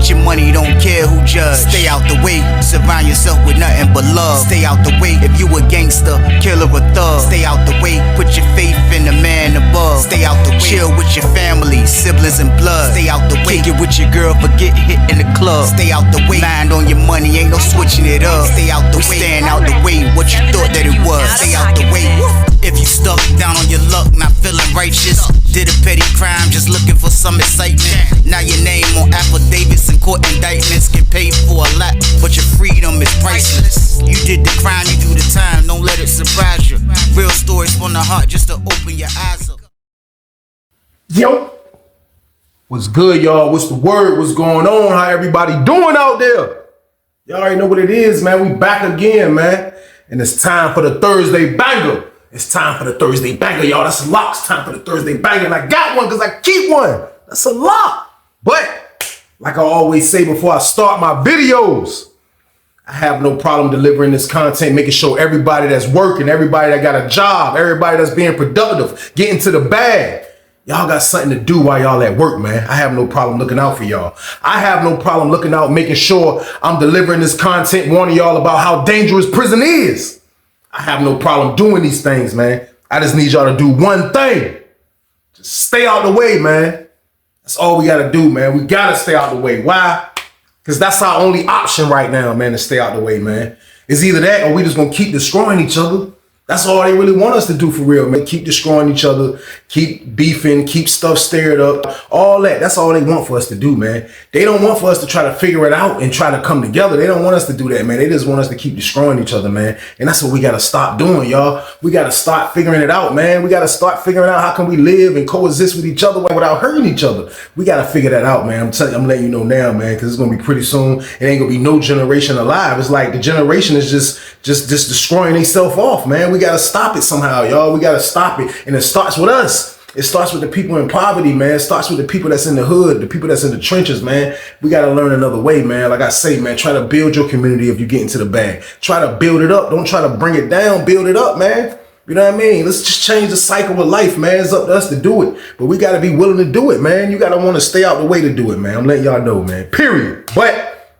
Get your money, don't care who judge. Stay out the way, surround yourself with nothing but love. Stay out the way, if you a gangster, killer or thug. Stay out the way, put your faith in the man above. Stay out the way, chill with your family, siblings and blood. Stay out the way, kick it with your girl, forget hit in the club. Stay out the way, mind on your money, ain't no switching it up. Stay out the way, stand out the way, what you thought that it was. Stay out the way. If you stuck down on your luck, not feeling righteous, did a petty crime, just looking for some excitement. Now your name on affidavits and court indictments, get paid for a lot, but your freedom is priceless. You did the crime, you do the time, don't let it surprise you. Real stories from the heart, just to open your eyes up. Yo, what's good, y'all? What's the word? What's going on? How everybody doing out there? Y'all already know what it is, man. We back again, man. And it's time for the Thursday banger. It's time for the Thursday banger, y'all. That's a lock. It's time for the Thursday banger. And I got one because I keep one. That's a lock. But like I always say before I start my videos, I have no problem delivering this content, making sure everybody that's working, everybody that got a job, everybody that's being productive, getting to the bag, y'all got something to do while y'all at work, man. I have no problem looking out for y'all. I have no problem looking out, making sure I'm delivering this content, warning y'all about how dangerous prison is. I have no problem doing these things, man. I just need y'all to do one thing. Just stay out the way, man. That's all we gotta do, man. We gotta stay out the way. Why? Because that's our only option right now, man, to stay out the way, man. It's either that or we just gonna keep destroying each other. That's all they really want us to do for real, man. Keep destroying each other, keep beefing, keep stuff stirred up, all that. That's all they want for us to do, man. They don't want for us to try to figure it out and try to come together. They don't want us to do that, man. They just want us to keep destroying each other, man. And that's what we got to stop doing, y'all. We got to start figuring it out, man. We got to start figuring out how can we live and coexist with each other without hurting each other. We got to figure that out, man. I'm telling you, I'm letting you know now, man, because it's going to be pretty soon. It ain't going to be no generation alive. It's like the generation is just destroying themselves off, man. We got to stop it somehow, y'all. We got to stop it. And it starts with us. It starts with the people in poverty, man. It starts with the people that's in the hood, the people that's in the trenches, man. We got to learn another way, man. Like I say, man, try to build your community if you get into the bag. Try to build it up. Don't try to bring it down. Build it up, man. You know what I mean? Let's just change the cycle of life, man. It's up to us to do it. But we got to be willing to do it, man. You got to want to stay out the way to do it, man. I'm letting y'all know, man. Period. But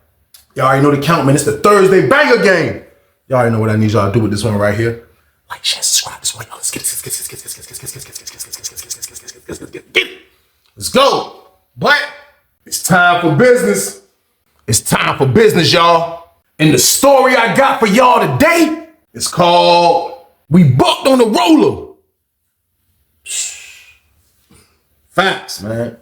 y'all already know the count, man. It's the Thursday banger game. Y'all already know what I need y'all to do with this one right here. Like, share, subscribe this one, y'all. Let's get it. Let's go. But it's time for business. It's time for business, y'all. And the story I got for y'all today is called We Bucked on the Roller. Facts, man.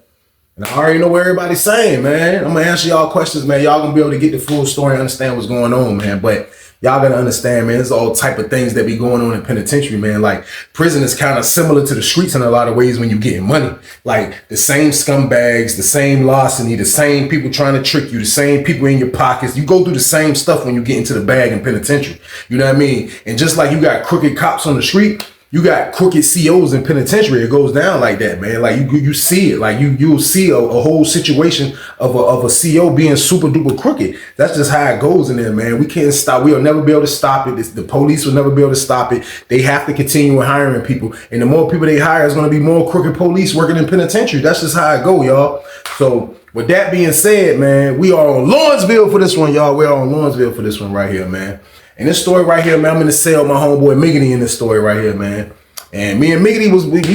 And I already know what everybody's saying, man. I'm gonna answer y'all questions, man. Y'all gonna be able to get the full story and understand what's going on, man. But y'all gotta understand, man, there's all type of things that be going on in penitentiary, man. Like, prison is kind of similar to the streets in a lot of ways when you're getting money. Like, the same scumbags, the same larceny, the same people trying to trick you, the same people in your pockets. You go through the same stuff when you get into the bag in penitentiary. You know what I mean? And just like you got crooked cops on the street, you got crooked COs in penitentiary. It goes down like that, man. Like you see it. Like you'll see a whole situation of a CO being super duper crooked. That's just how it goes in there, man. We can't stop. We'll never be able to stop it. The police will never be able to stop it. They have to continue hiring people. And the more people they hire, is going to be more crooked police working in penitentiary. That's just how it go, y'all. So with that being said, man, we are on Lawrenceville for this one, y'all. We're on Lawrenceville for this one right here, man. And this story right here, man, I'm in the cell with my homeboy Miggity in this story right here, man. And me and Miggity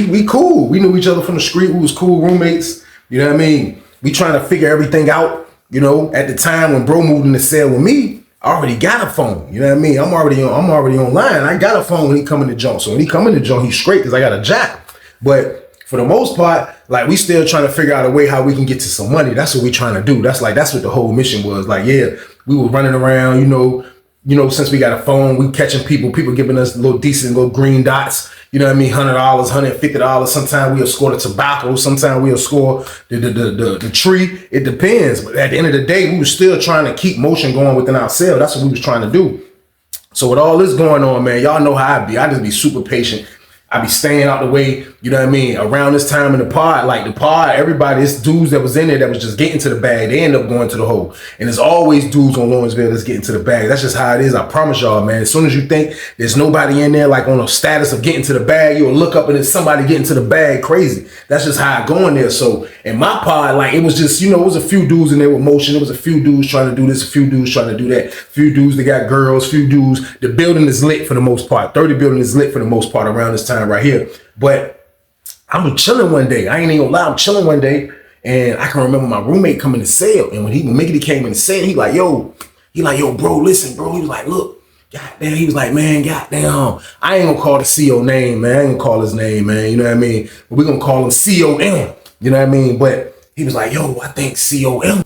we cool. We knew each other from the street. We was cool roommates. You know what I mean? We trying to figure everything out. You know, at the time when bro moved in the cell with me, I already got a phone. You know what I mean? I'm already online. I got a phone when he come in the joint. So when he come in the joint, he's straight because I got a jack. But for the most part, like, we still trying to figure out a way how we can get to some money. That's what we trying to do. That's what the whole mission was. Like, yeah, we were running around, you know, since we got a phone, we catching people giving us little decent little green dots. You know what I mean? $100, $150. Sometimes we'll score the tobacco. Sometimes we'll score the tree. It depends. But at the end of the day, we were still trying to keep motion going within our cell. That's what we was trying to do. So with all this going on, man, y'all know how I be. I just be super patient. I be staying out the way, you know what I mean? Around this time in the pod, like the pod, everybody, it's dudes that was in there that was just getting to the bag. They end up going to the hole. And there's always dudes on Lawrenceville that's getting to the bag. That's just how it is. I promise y'all, man. As soon as you think there's nobody in there like on a status of getting to the bag, you'll look up and there's somebody getting to the bag crazy. That's just how I go in there. So in my pod, like it was just, you know, it was a few dudes in there with motion. It was a few dudes trying to do this, a few dudes trying to do that, a few dudes that got girls, few dudes. The building is lit for the most part. 30 building is lit for the most part around this time right here. But I'm chilling one day. I ain't even gonna lie. I'm chilling one day, and I can remember my roommate coming to sale. And when Miggity came in to sale, he like, yo, bro, listen, bro. He was like, look, goddamn. He was like, man, goddamn. I ain't gonna call the CO name, man. I ain't gonna call his name, man. You know what I mean? But we gonna call him COM. You know what I mean? But he was like, yo, I think COM.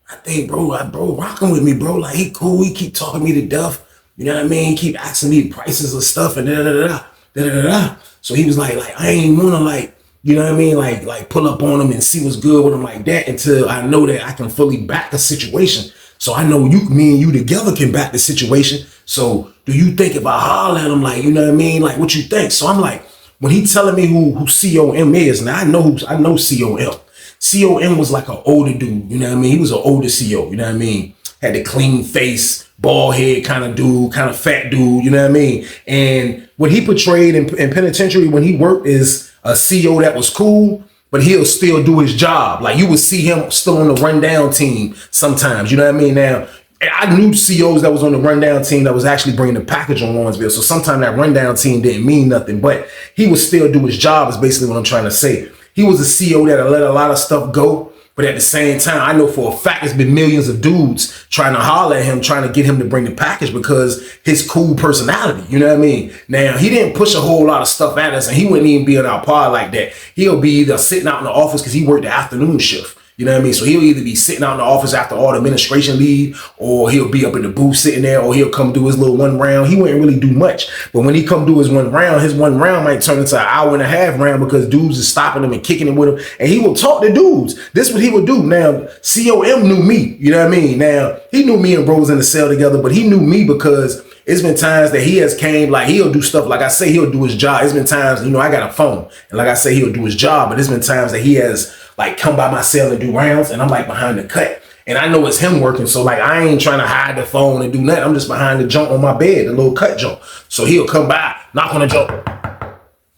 I think, bro, rocking with me, bro. Like he cool. He keep talking me to death. You know what I mean? He keep asking me prices of stuff and da-da-da-da. So he was like I ain't wanna like, you know what I mean? Like pull up on him and see what's good with him like that until I know that I can fully back the situation. So I know me and you together can back the situation. So do you think if I holler at him, like, you know what I mean? Like what you think? So I'm like, when he telling me who COM is, now I know COM. COM was like an older dude, you know what I mean? He was an older CO, you know what I mean? Had the clean face, bald head kind of dude, kind of fat dude, you know what I mean? And what he portrayed in penitentiary when he worked is a CO that was cool, but he'll still do his job. Like you would see him still on the rundown team sometimes, you know what I mean? Now, I knew COs that was on the rundown team that was actually bringing the package on Lawrenceville. So sometimes that rundown team didn't mean nothing, but he would still do his job is basically what I'm trying to say. He was a CO that let a lot of stuff go. But at the same time, I know for a fact there's been millions of dudes trying to holler at him, trying to get him to bring the package because his cool personality, you know what I mean? Now, he didn't push a whole lot of stuff at us and he wouldn't even be in our pod like that. He'll be either sitting out in the office because he worked the afternoon shift. You know what I mean? So he'll either be sitting out in the office after all the administration leave, or he'll be up in the booth sitting there, or he'll come do his little one round. He wouldn't really do much. But when he come do his one round might turn into an hour and a half round because dudes is stopping him and kicking him with him. And he will talk to dudes. This is what he would do. Now, COM knew me. You know what I mean? Now, he knew me and bro was in the cell together, but he knew me because it's been times that he has came, like he'll do stuff, like I say, he'll do his job. It's been times, you know, I got a phone. And like I say, he'll do his job. But it's been times that he has like come by my cell and do rounds and I'm like behind the cut. And I know it's him working. So like I ain't trying to hide the phone and do nothing. I'm just behind the joint on my bed, the little cut joint. So he'll come by, knock on the joint.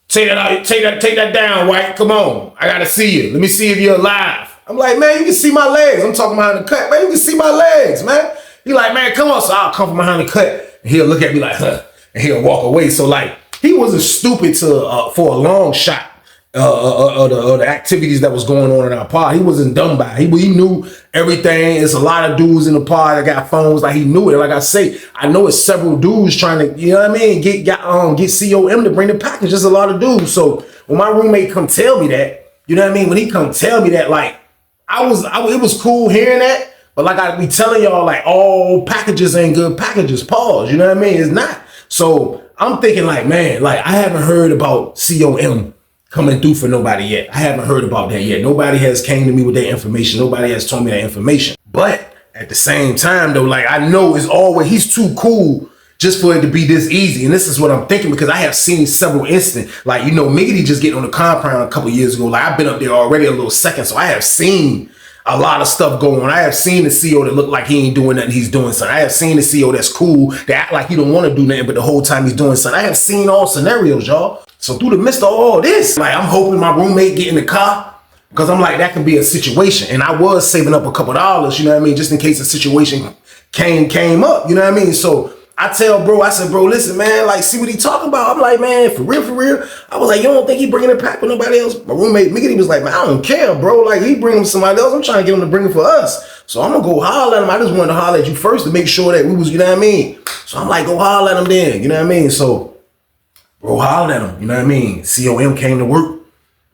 Take that down, White. Come on. I gotta see you. Let me see if you're alive. I'm like, man, you can see my legs. I'm talking behind the cut. Man, you can see my legs, man. He like, man, come on. So I'll come from behind the cut. And he'll look at me like, huh. And he'll walk away. So like, he wasn't stupid for a long shot. The activities that was going on in our pod. He wasn't dumb by it. He knew everything. It's a lot of dudes in the pod that got phones. Like he knew it. Like I say, I know it's several dudes trying to, you know what I mean, get COM to bring the package. There's a lot of dudes. So when my roommate come tell me that, you know what I mean, when he come tell me that, like it was cool hearing that. But like I be telling y'all, like all packages ain't good packages. Pause. You know what I mean? It's not. So I'm thinking like, man, like I haven't heard about COM coming through for nobody yet. I haven't heard about that yet. Nobody has came to me with that information. Nobody has told me that information. But at the same time though, like I know it's always, he's too cool just for it to be this easy. And this is what I'm thinking because I have seen several instances. Like, you know, Miggity just getting on the compound a couple years ago. Like I've been up there already a little second. So I have seen a lot of stuff going on. I have seen the CO that look like he ain't doing nothing, he's doing something. I have seen the CO that's cool, that act like he don't want to do nothing, but the whole time he's doing something. I have seen all scenarios, y'all. So through the midst of all this, like I'm hoping my roommate get in the car because I'm like, that could be a situation. And I was saving up a couple dollars, you know what I mean? Just in case a situation came up, you know what I mean? So I tell bro, I said, bro, listen, man, like, see what he talking about? I'm like, man, for real. I was like, you don't think he bringing it pack with nobody else? My roommate, Miggity, was like, man, I don't care, bro. Like, he bringing somebody else. I'm trying to get him to bring it for us. So I'm going to go holler at him. I just wanted to holler at you first to make sure that we was, you know what I mean? So I'm like, go holler at him then, you know what I mean? So bro hollered at him, you know what I mean? COM came to work, you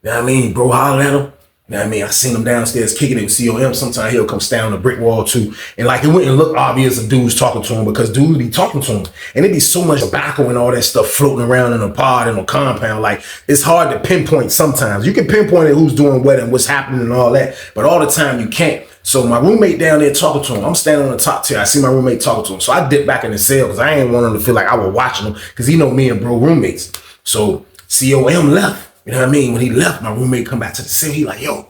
know what I mean? Bro hollered at him, you know what I mean? I seen him downstairs kicking it with COM. Sometimes he'll come stand on the brick wall too. And like, it wouldn't look obvious if dudes talking to him because dudes be talking to him. And it'd be so much tobacco and all that stuff floating around in a pod and a compound. Like, it's hard to pinpoint sometimes. You can pinpoint it who's doing what and what's happening and all that, but all the time you can't. So my roommate down there talking to him. I'm standing on the top tier. I see my roommate talking to him. So I dip back in the cell because I ain't want him to feel like I was watching him because he know me and bro roommates. So COM left. You know what I mean? When he left, my roommate come back to the cell. He like, yo,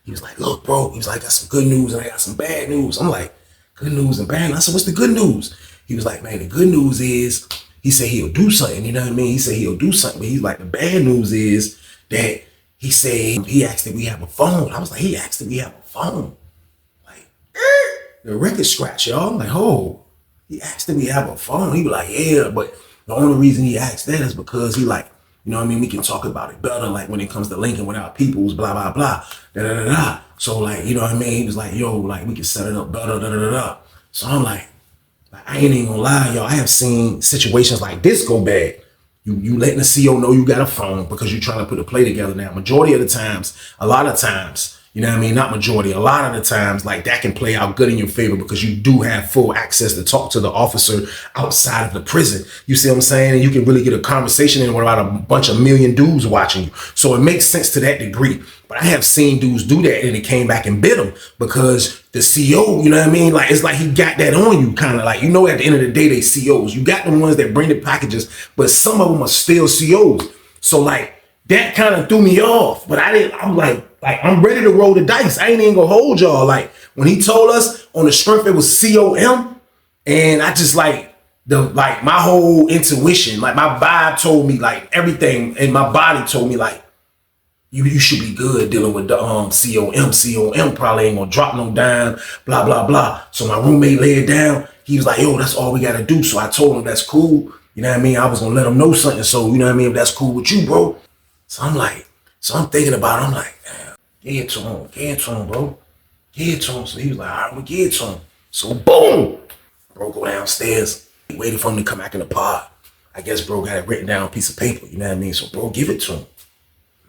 he was like, look, bro. He was like, I got some good news and I got some bad news. I'm like, good news and bad news. I said, what's the good news? He was like, man, the good news is, he said he'll do something. You know what I mean? He said he'll do something. But he's like, the bad news is that he said, he asked if we have a phone. I was like, he asked if we have a phone. Like, the record scratch, y'all. I'm like, oh, he asked if we have a phone. He was like, yeah, but the only reason he asked that is because he like, you know what I mean? We can talk about it better, like when it comes to linking with our peoples, blah, blah, blah, da, da, da, da. So like, you know what I mean? He was like, yo, like we can set it up better, da, da, da, da. So I'm like, I ain't even gonna lie, y'all. I have seen situations like this go bad. You letting the CO know you got a phone because you're trying to put a play together now. Majority of the times, a lot of times, you know what I mean? Not majority, a lot of the times, like that can play out good in your favor because you do have full access to talk to the officer outside of the prison. You see what I'm saying? And you can really get a conversation in without a bunch of million dudes watching you. So it makes sense to that degree. But I have seen dudes do that and it came back and bit them because the CO, you know what I mean? Like, it's like he got that on you, kind of like, you know, at the end of the day, they COs. You got the ones that bring the packages, but some of them are still COs. So like, that kind of threw me off. But I'm like, I'm ready to roll the dice. I ain't even gonna hold y'all. Like, when he told us on the strength, it was COM, and I just like, my whole intuition, like my vibe told me, like everything in my body told me, like, you should be good dealing with the COM probably ain't gonna drop no dime, blah, blah, blah. So my roommate laid down. He was like, yo, that's all we gotta do. So I told him that's cool. You know what I mean? I was gonna let him know something. So, you know what I mean? If that's cool with you, bro. So I'm thinking about it. I'm like, damn, give it to him, bro. Give it to him. So he was like, all right, we'll give it to him. So boom, bro, go downstairs. He waited for him to come back in the pod. I guess bro got it written down on a piece of paper. You know what I mean? So bro, give it to him.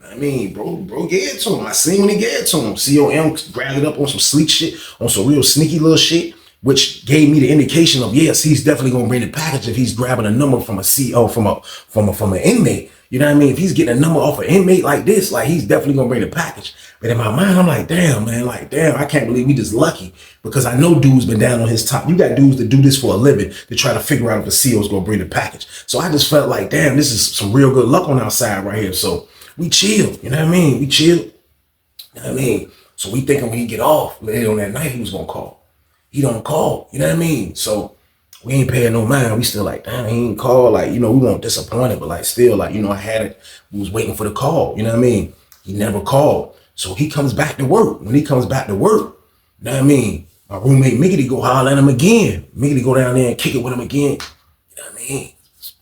I mean, bro gave it to him. I seen when he gave it to him. COM grabbed it up on some sleek shit, on some real sneaky little shit, which gave me the indication of, yes, he's definitely gonna bring the package if he's grabbing a number from a CO, from an inmate. You know what I mean? If he's getting a number off an inmate like this, like he's definitely gonna bring the package. But in my mind, I'm like, damn, man, like, damn, I can't believe we just lucky because I know dude's been down on his top. You got dudes that do this for a living to try to figure out if the CO's gonna bring the package. So I just felt like, damn, this is some real good luck on our side right here. So we chill, you know what I mean? We chill, you know what I mean? So we thinking when he get off later on that night, he was gonna call. He don't call, you know what I mean? So we ain't paying no mind. We still like, damn, he ain't call. Like, you know, we weren't disappointed, but like still, like, you know, I had it. We was waiting for the call, you know what I mean? He never called. So he comes back to work. When he comes back to work, you know what I mean? My roommate Miggity go holler at him again. Miggity go down there and kick it with him again. You know what I mean?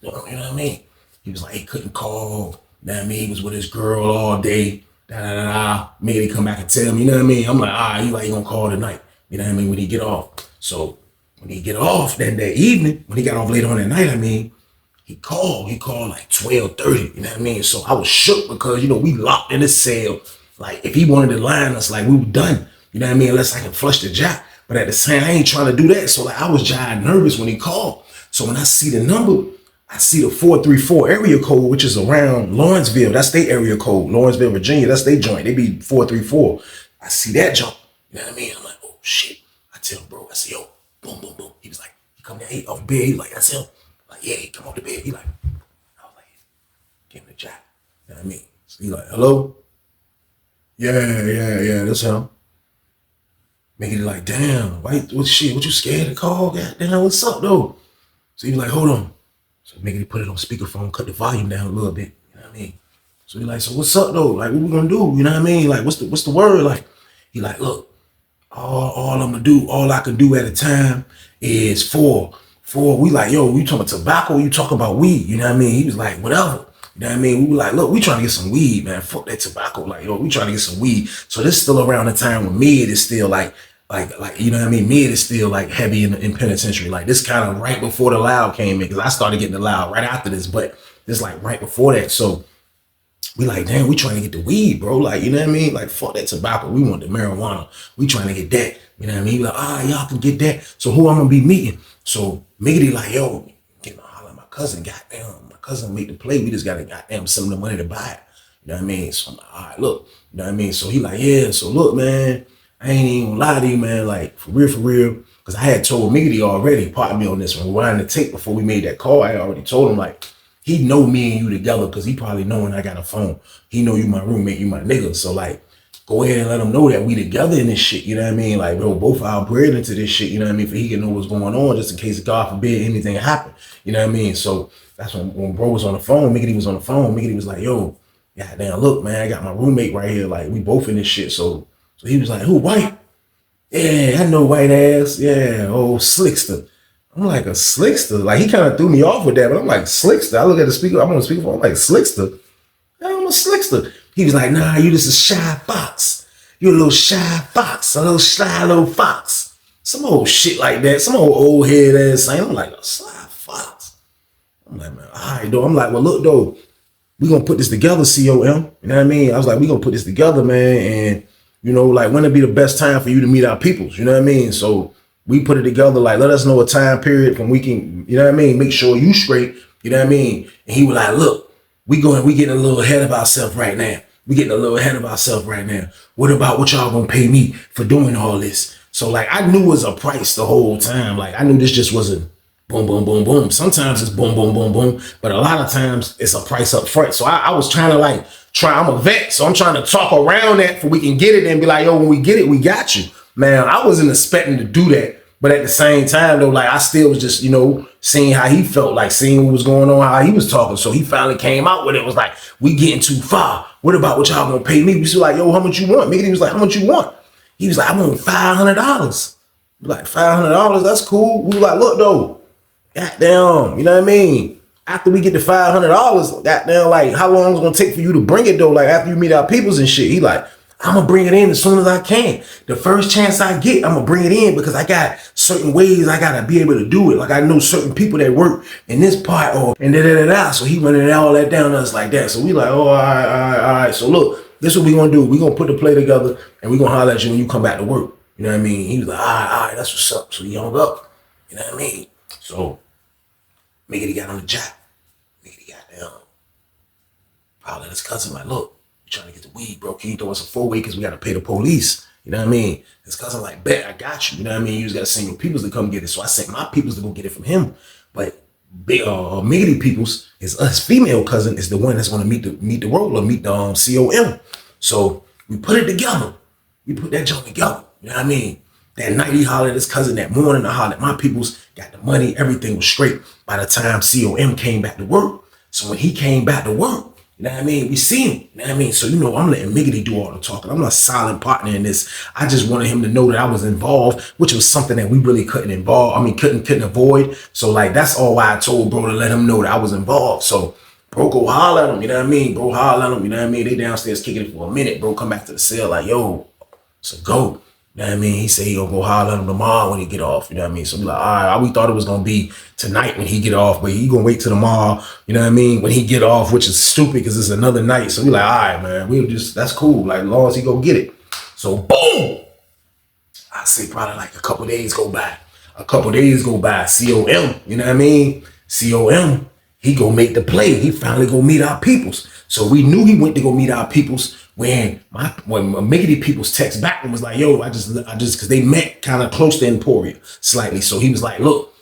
You know what I mean? He was like, he couldn't call. You know what I mean? He was with his girl all day. Da da da da. Miggity come back and tell me, you know what I mean? I'm like, he gonna call tonight. You know what I mean? When he get off. So when he get off that evening, when he got off later on that night, I mean, he called like 12:30, you know what I mean? So I was shook because, you know, we locked in the cell. Like, if he wanted to line us, like, we were done, you know what I mean? Unless I can flush the jack. But at the same time, I ain't trying to do that. So, like, I was just nervous when he called. So when I see the number, I see the 434 area code, which is around Lawrenceville. That's their area code. Lawrenceville, Virginia, that's their joint. They be 434. I see that jump, you know what I mean? I'm like, oh, shit. I tell him, bro, I say, yo, boom, boom, boom. He was like, he come down, he off bed. He's like, that's him. I'm like, yeah, he come off the bed. He like, I was like, give him the jack. You know what I mean? So he like, hello? Yeah, that's him. Making it like, damn, what shit? What you scared to call? Goddamn, what's up though? So he was like, hold on. So making it put it on speakerphone, cut the volume down a little bit. You know what I mean? So he like, so what's up though? Like, what we gonna do? You know what I mean? Like, what's the word? Like, he like, look, all I'm gonna do, all I can do at a time is four. We like, yo, you talking about tobacco? You talking about weed? You know what I mean? He was like, whatever. You know what I mean? We were like, look, we trying to get some weed, man. Fuck that tobacco. Like, yo, we trying to get some weed. So this is still around the time when mid is still like, you know what I mean? Mid is still like heavy in penitentiary. Like this kind of right before the loud came in, because I started getting the loud right after this, but this like right before that. So we like, damn, we trying to get the weed, bro. Like, you know what I mean? Like, fuck that tobacco. We want the marijuana. We trying to get that. You know what I mean? Like, y'all can get that. So who I'm gonna be meeting? So Miggity like, yo, get my holler at my cousin. Goddamn, my cousin made the play. We just gotta goddamn send him the money to buy it. You know what I mean? So I'm like, all right, look. You know what I mean? So he like, yeah. So look, man, I ain't even gonna lie to you, man. Like, for real. Because I had told Miggity already, pardon me on this one, rewind the tape before we made that call. I already told him, like, he know me and you together because he probably knowing I got a phone. He know you my roommate, you my nigga. So like, go ahead and let him know that we together in this shit. You know what I mean? Like, bro, both our bread into this shit. You know what I mean? For he can know what's going on, just in case, God forbid, anything happen. You know what I mean? So that's when bro was on the phone. Miggity was on the phone. Miggity was like, yo, goddamn, look, man, I got my roommate right here. Like, we both in this shit. So he was like, who, White? Yeah, I know White ass. Yeah, old Slickster. I'm like, a Slickster? Like, he kind of threw me off with that, but I'm like, Slickster? I look at the speaker, I'm on the speakerphone, I'm like, Slickster? I'm a Slickster. He was like, nah, you just a shy fox. You a little shy fox, a little sly little fox. Some old shit like that, some old head ass saying. I'm like, a sly fox. I'm like, man, all right, though. I'm like, well, look, though, we gonna put this together, COM. You know what I mean? I was like, we gonna put this together, man, and, you know, like, when it'd be the best time for you to meet our peoples, you know what I mean? So we put it together, like, let us know a time period when we can, you know what I mean, make sure you straight, you know what I mean? And he was like, look, we getting a little ahead of ourselves right now. We getting a little ahead of ourselves right now. What about what y'all gonna pay me for doing all this? So like, I knew it was a price the whole time. Like, I knew this just wasn't boom, boom, boom, boom. Sometimes it's boom, boom, boom, boom. But a lot of times it's a price up front. So I was trying to like, I'm a vet. So I'm trying to talk around that for we can get it and be like, yo, when we get it, we got you. Man, I wasn't expecting to do that. But at the same time, though, like, I still was just, you know, seeing how he felt, like seeing what was going on, how he was talking. So he finally came out with it. Was like, we getting too far. What about what y'all gonna pay me? We was like, yo, how much you want? Miggity was like, how much you want? He was like, I want $500. Like, $500, that's cool. We was like, look, though, goddamn, you know what I mean? After we get the $500, goddamn, like, how long is it gonna take for you to bring it, though? Like, after you meet our peoples and shit, he like, I'm gonna bring it in as soon as I can. The first chance I get, I'm gonna bring it in because I got certain ways I gotta be able to do it. Like, I know certain people that work in this part or and da-da-da-da. So he running all that down to us like that. So we like, oh, all right. So look, this is what we gonna do. We gonna put the play together and we gonna holler at you when you come back to work. You know what I mean? He was like, all right, that's what's up. So he hung up. You know what I mean? So Miggity got on the jack. Miggity got down. Probably his cousin like, look, trying to get the weed, bro. Can you throw us a 4-way because we got to pay the police? You know what I mean? His cousin like, bet, I got you. You know what I mean? You just got to send your peoples to come get it. So I sent my peoples to go get it from him. But Miggity peoples, his female cousin is the one that's going to meet the roller, meet the COM. So we put it together. We put that joint together. You know what I mean? That night he hollered at his cousin, that morning I hollered at my peoples, got the money, everything was straight. By the time COM came back to work, so when he came back to work, you know what I mean? We seen him. You know what I mean? So, you know, I'm letting Miggity do all the talking. I'm not a silent partner in this. I just wanted him to know that I was involved, which was something that we really couldn't avoid. So, like, that's all why I told bro to let him know that I was involved. So, bro, go holler at him. You know what I mean? Bro, holler at him. You know what I mean? They downstairs kicking it for a minute. Bro, come back to the cell like, yo, it's a go. You know what I mean? He said he gonna go holler at him tomorrow when he get off. You know what I mean? So we like, all right, we thought it was gonna be tonight when he get off, but he gonna wait till tomorrow, you know what I mean, when he get off, which is stupid because it's another night. So we like, all right, man, we'll just, that's cool. Like, as long as he go get it. So boom! I say probably like a couple days go by. COM, you know what I mean? COM, he go make the play. He finally go meet our peoples. So we knew he went to go meet our peoples when Miggity peoples text back and was like, yo, I just, cause they met kind of close to Emporia slightly. So he was like, look,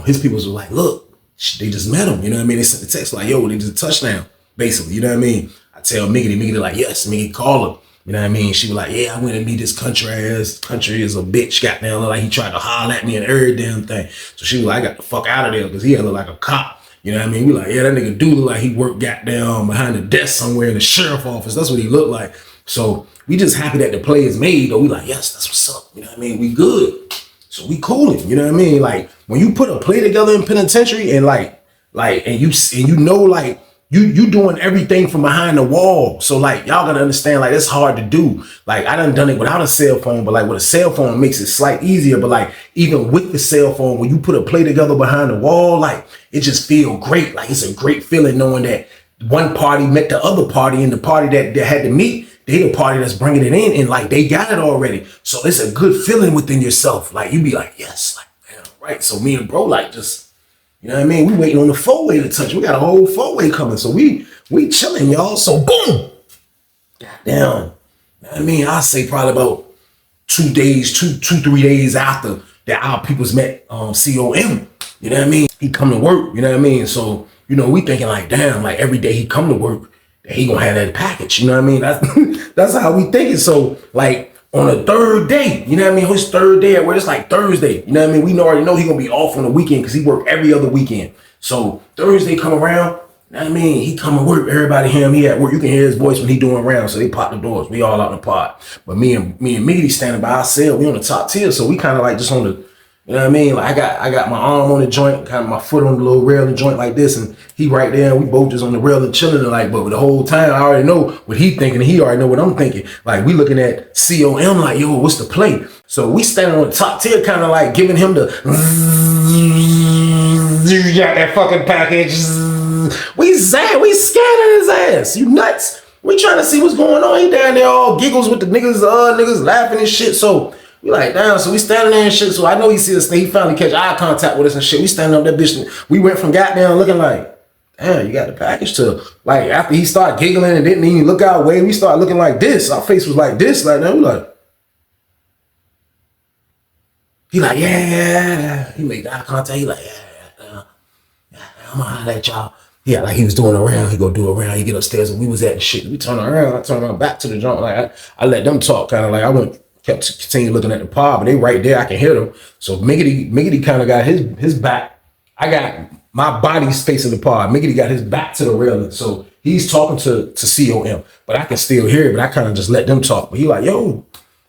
his peoples were like, look, they just met him. You know what I mean? They sent the text like, yo, they just a touchdown, basically. You know what I mean? I tell Miggity like, yes, Miggity, call him. You know what I mean? She was like, yeah, I went and meet this country is a bitch. Goddamn, look like he tried to holler at me and every damn thing. So she was like, I got the fuck out of there because he had look like a cop. You know what I mean? We like, yeah, that nigga do look like he worked goddamn behind the desk somewhere in the sheriff office. That's what he looked like. So we just happy that the play is made, though. We like, yes, that's what's up. You know what I mean? We good. So we cooling. You know what I mean? Like, when you put a play together in penitentiary and and you know, like, you doing everything from behind the wall. So like, y'all gotta understand, like, it's hard to do. Like, I done it without a cell phone, but like with a cell phone it makes it slightly easier. But like, even with the cell phone, when you put a play together behind the wall, like, it just feel great. Like, it's a great feeling knowing that one party met the other party, and the party that had to meet, they the party that's bringing it in, and like, they got it already. So it's a good feeling within yourself. Like, you be like, yes, like, man, right. So me and bro, like, just, you know what I mean? We waiting on the 4-way to touch. We got a whole 4-way coming. So we chilling, y'all. So boom. Goddamn. You know what I mean? I'll say probably about 3 days after that our peoples met COM. You know what I mean? He come to work, you know what I mean? So you know, we thinking like, damn, like every day he come to work, he gonna have that package. You know what I mean? That's how we thinking. So like on the third day, you know what I mean? His third day at work, it's like Thursday. You know what I mean? We already know he gonna be off on the weekend because he work every other weekend. So Thursday come around, you know what I mean? He come to work, everybody hear him, he at work. You can hear his voice when he doing around. So they pop the doors. We all out in the pod. But me and Miggity standing by ourselves, we on the top tier. So we kind of like just on the, you know what I mean? Like I got my arm on the joint, kind of my foot on the little rail of the joint like this, and he right there, and we both just on the rail and chilling. And like, but the whole time I already know what he thinking, and he already know what I'm thinking. Like we looking at COM like, yo, what's the play? So we standing on the top tier, kind of like giving him the, you got that fucking package. We scared his ass. You nuts? We trying to see what's going on. He down there all giggles with the niggas laughing and shit. So we like, damn, so we standing there and shit. So I know he see us, he finally catch eye contact with us and shit. We standing up that bitch. We went from goddamn looking like, damn, you got the package to like after he started giggling and didn't even look our way, we started looking like this. Our face was like this, like that. We like, he like, yeah. He made eye contact. He like, yeah, I'm gonna holler at y'all. Yeah, like he was doing around, he go do around, he get upstairs and we was at the shit. We turn around, I turn around back to the joint. Like I let them talk, kind of like I kept continue looking at the pod, but they right there, I can hear them. So Miggity kind of got his back. I got my body's facing the pod. Miggity got his back to the railing. So he's talking to COM, but I can still hear it, but I kind of just let them talk. But he like, yo,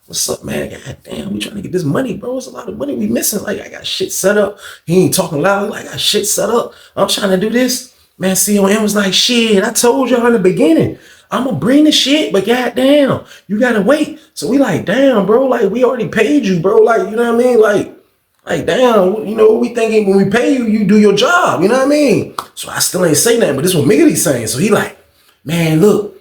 what's up, man? God damn, we trying to get this money, bro. It's a lot of money we missing. Like I got shit set up. He ain't talking loud, like I got shit set up. I'm trying to do this. Man, COM was like, shit, I told y'all in the beginning, I'm gonna bring the shit, but goddamn, you gotta wait. So we like, damn, bro, like we already paid you, bro. Like, you know what I mean? Like, damn, you know, we thinking when we pay you, you do your job, you know what I mean? So I still ain't say nothing, but this is what Miggity's saying. So he like, man, look,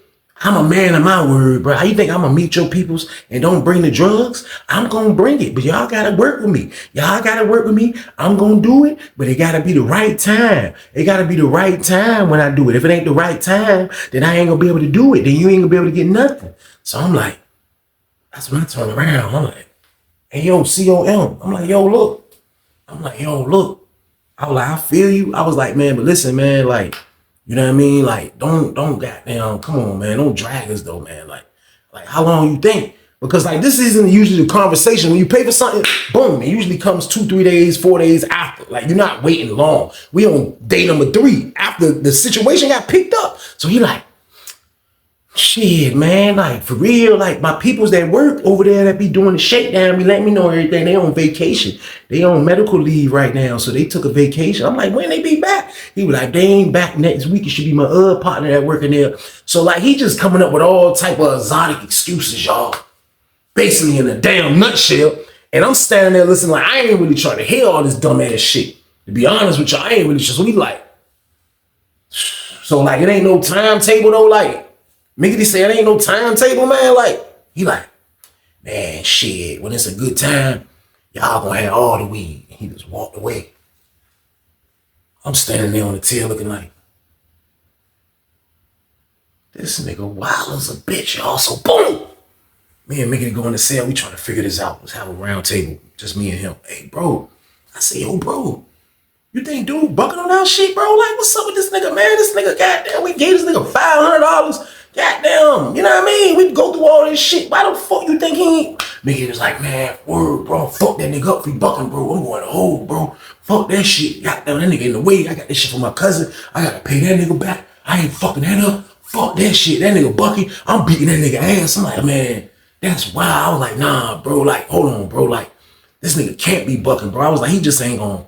I'm a man of my word, bro. How you think I'm gonna meet your peoples and don't bring the drugs? I'm gonna bring it, but y'all gotta work with me. Y'all gotta work with me. I'm gonna do it, but it gotta be the right time. It gotta be the right time when I do it. If it ain't the right time, then I ain't gonna be able to do it. Then you ain't gonna be able to get nothing. So I'm like, that's when I turn around. I'm like, hey, yo, COM. I'm like, yo, look. I was like, I feel you. I was like, man, but listen, man, like, you know what I mean? Like, don't goddamn, come on, man. Don't drag us though, man. Like how long you think? Because like this isn't usually the conversation. When you pay for something, boom, it usually comes 2, 3 days, 4 days after. Like you're not waiting long. We on day number 3 after the situation got picked up. So he like, shit, man, like for real, like my peoples that work over there that be doing the shakedown, be letting me know everything. They on vacation. They on medical leave right now. So they took a vacation. I'm like, when they be back? He was like, they ain't back next week. It should be my other partner that working there. So like he just coming up with all type of exotic excuses, y'all. Basically in a damn nutshell. And I'm standing there listening like I ain't really trying to hear all this dumb ass shit. To be honest with y'all, I ain't really just we like. So like it ain't no timetable though, like. Miggity said, ain't no timetable, man. Like, he like, man, shit, when it's a good time, y'all gonna have all the weed. And he just walked away. I'm standing there on the tail looking like, this nigga wild as a bitch, y'all. So boom, me and Miggity go in the cell. We trying to figure this out. Let's have a round table, just me and him. Hey, bro. I say, yo, bro, you think dude bucking on our shit, bro? Like, what's up with this nigga, man? This nigga, goddamn, we gave this nigga $500. Goddamn, you know what I mean? We go through all this shit. Why the fuck you think he ain't? Nigga was like, man, word, bro. Fuck that nigga up for bucking, bro. I'm going to hold, bro. Fuck that shit. Goddamn, that nigga in the way. I got this shit from my cousin. I gotta pay that nigga back. I ain't fucking that up. Fuck that shit. That nigga bucking. I'm beating that nigga ass. I'm like, man, that's wild. I was like, nah, bro. Like, hold on, bro. Like, this nigga can't be bucking, bro. I was like, he just ain't gonna,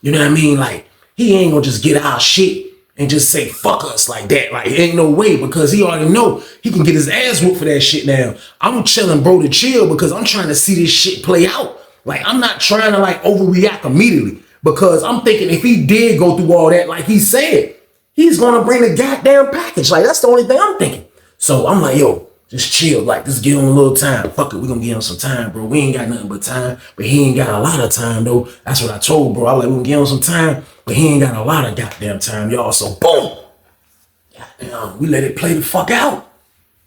you know what I mean? Like, he ain't gonna just get our shit and just say fuck us like that. Like, ain't no way, because he already know he can get his ass whooped for that shit now. I'm chilling, bro, to chill because I'm trying to see this shit play out. Like, I'm not trying to like overreact immediately because I'm thinking if he did go through all that, like he said, he's gonna bring the goddamn package. Like, that's the only thing I'm thinking. So I'm like, yo, just chill. Like, just give him a little time. Fuck it, we gonna give him some time, bro. We ain't got nothing but time, but he ain't got a lot of time though. That's what I told bro. I like, we gonna give him some time, but he ain't got a lot of goddamn time, y'all. So boom, goddamn, we let it play the fuck out.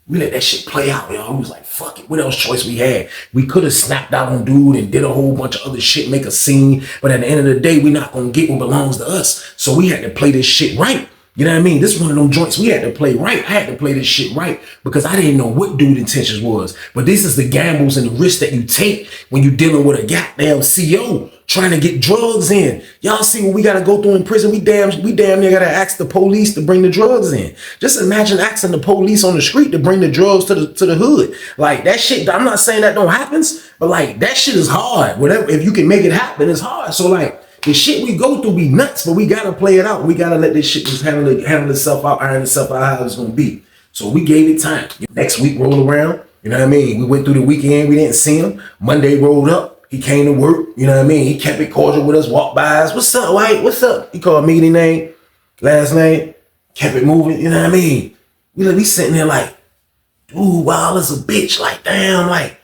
We let that shit play out, y'all. We was like, fuck it. What else choice we had? We could have snapped out on dude and did a whole bunch of other shit, make a scene. But at the end of the day, we not gonna get what belongs to us. So we had to play this shit right. You know what I mean? This is one of them joints we had to play right. I had to play this shit right because I didn't know what dude's intentions was. But this is the gambles and the risks that you take when you're dealing with a goddamn CO trying to get drugs in. Y'all see what we gotta go through in prison? We damn near gotta ask the police to bring the drugs in. Just imagine asking the police on the street to bring the drugs to the hood. Like that shit, I'm not saying that don't happen, but like that shit is hard. Whatever, if you can make it happen, it's hard. So like the shit we go through be nuts, but we gotta play it out. We gotta let this shit just handle itself out, iron itself out how it's gonna be. So we gave it time. Next week rolled around, you know what I mean? We went through the weekend, we didn't see him. Monday rolled up. He came to work, you know what I mean? He kept it cordial with us, walked by us. What's up, White? What's up? He called me the name, last name, kept it moving, you know what I mean? We sitting there like, dude, Wild is a bitch. Like, damn, like,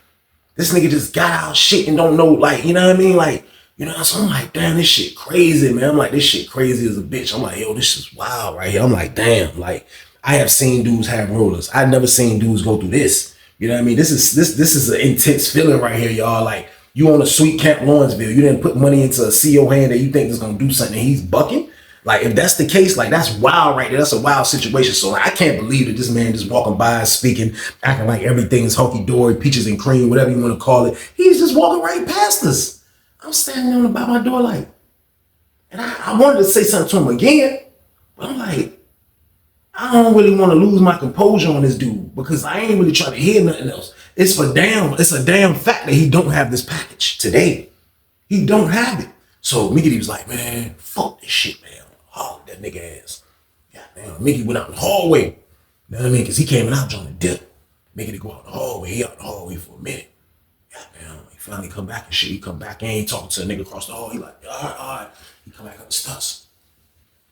this nigga just got our shit and don't know, like, you know what I mean? Like, you know, so I'm like, damn, this shit crazy, man. I'm like, this shit crazy as a bitch. I'm like, yo, this is wild right here. I'm like, damn, like, I have seen dudes have rollers. I've never seen dudes go through this. You know what I mean? This is an intense feeling right here, y'all. Like, you on a sweet Camp Lawrenceville. You didn't put money into a CO hand that you think is gonna do something and he's bucking. Like, if that's the case, like, that's wild right there. That's a wild situation. So like, I can't believe that this man just walking by, speaking, acting like everything's hunky-dory, peaches and cream, whatever you want to call it. He's just walking right past us. I'm standing by my door like, and I wanted to say something to him again, but I'm like, I don't really want to lose my composure on this dude because I ain't really trying to hear nothing else. It's a damn fact that he don't have this package today. He don't have it. So Mickey was like, man, fuck this shit, man. Oh, that nigga ass. Goddamn, Mickey went out in the hallway. You know what I mean? Because he came out trying to dip. Mickey to go out in the hallway. He out in the hallway for a minute. Goddamn, he finally come back and shit. He come back in, he talking to a nigga across the hall. He like, all right. He come back up the steps.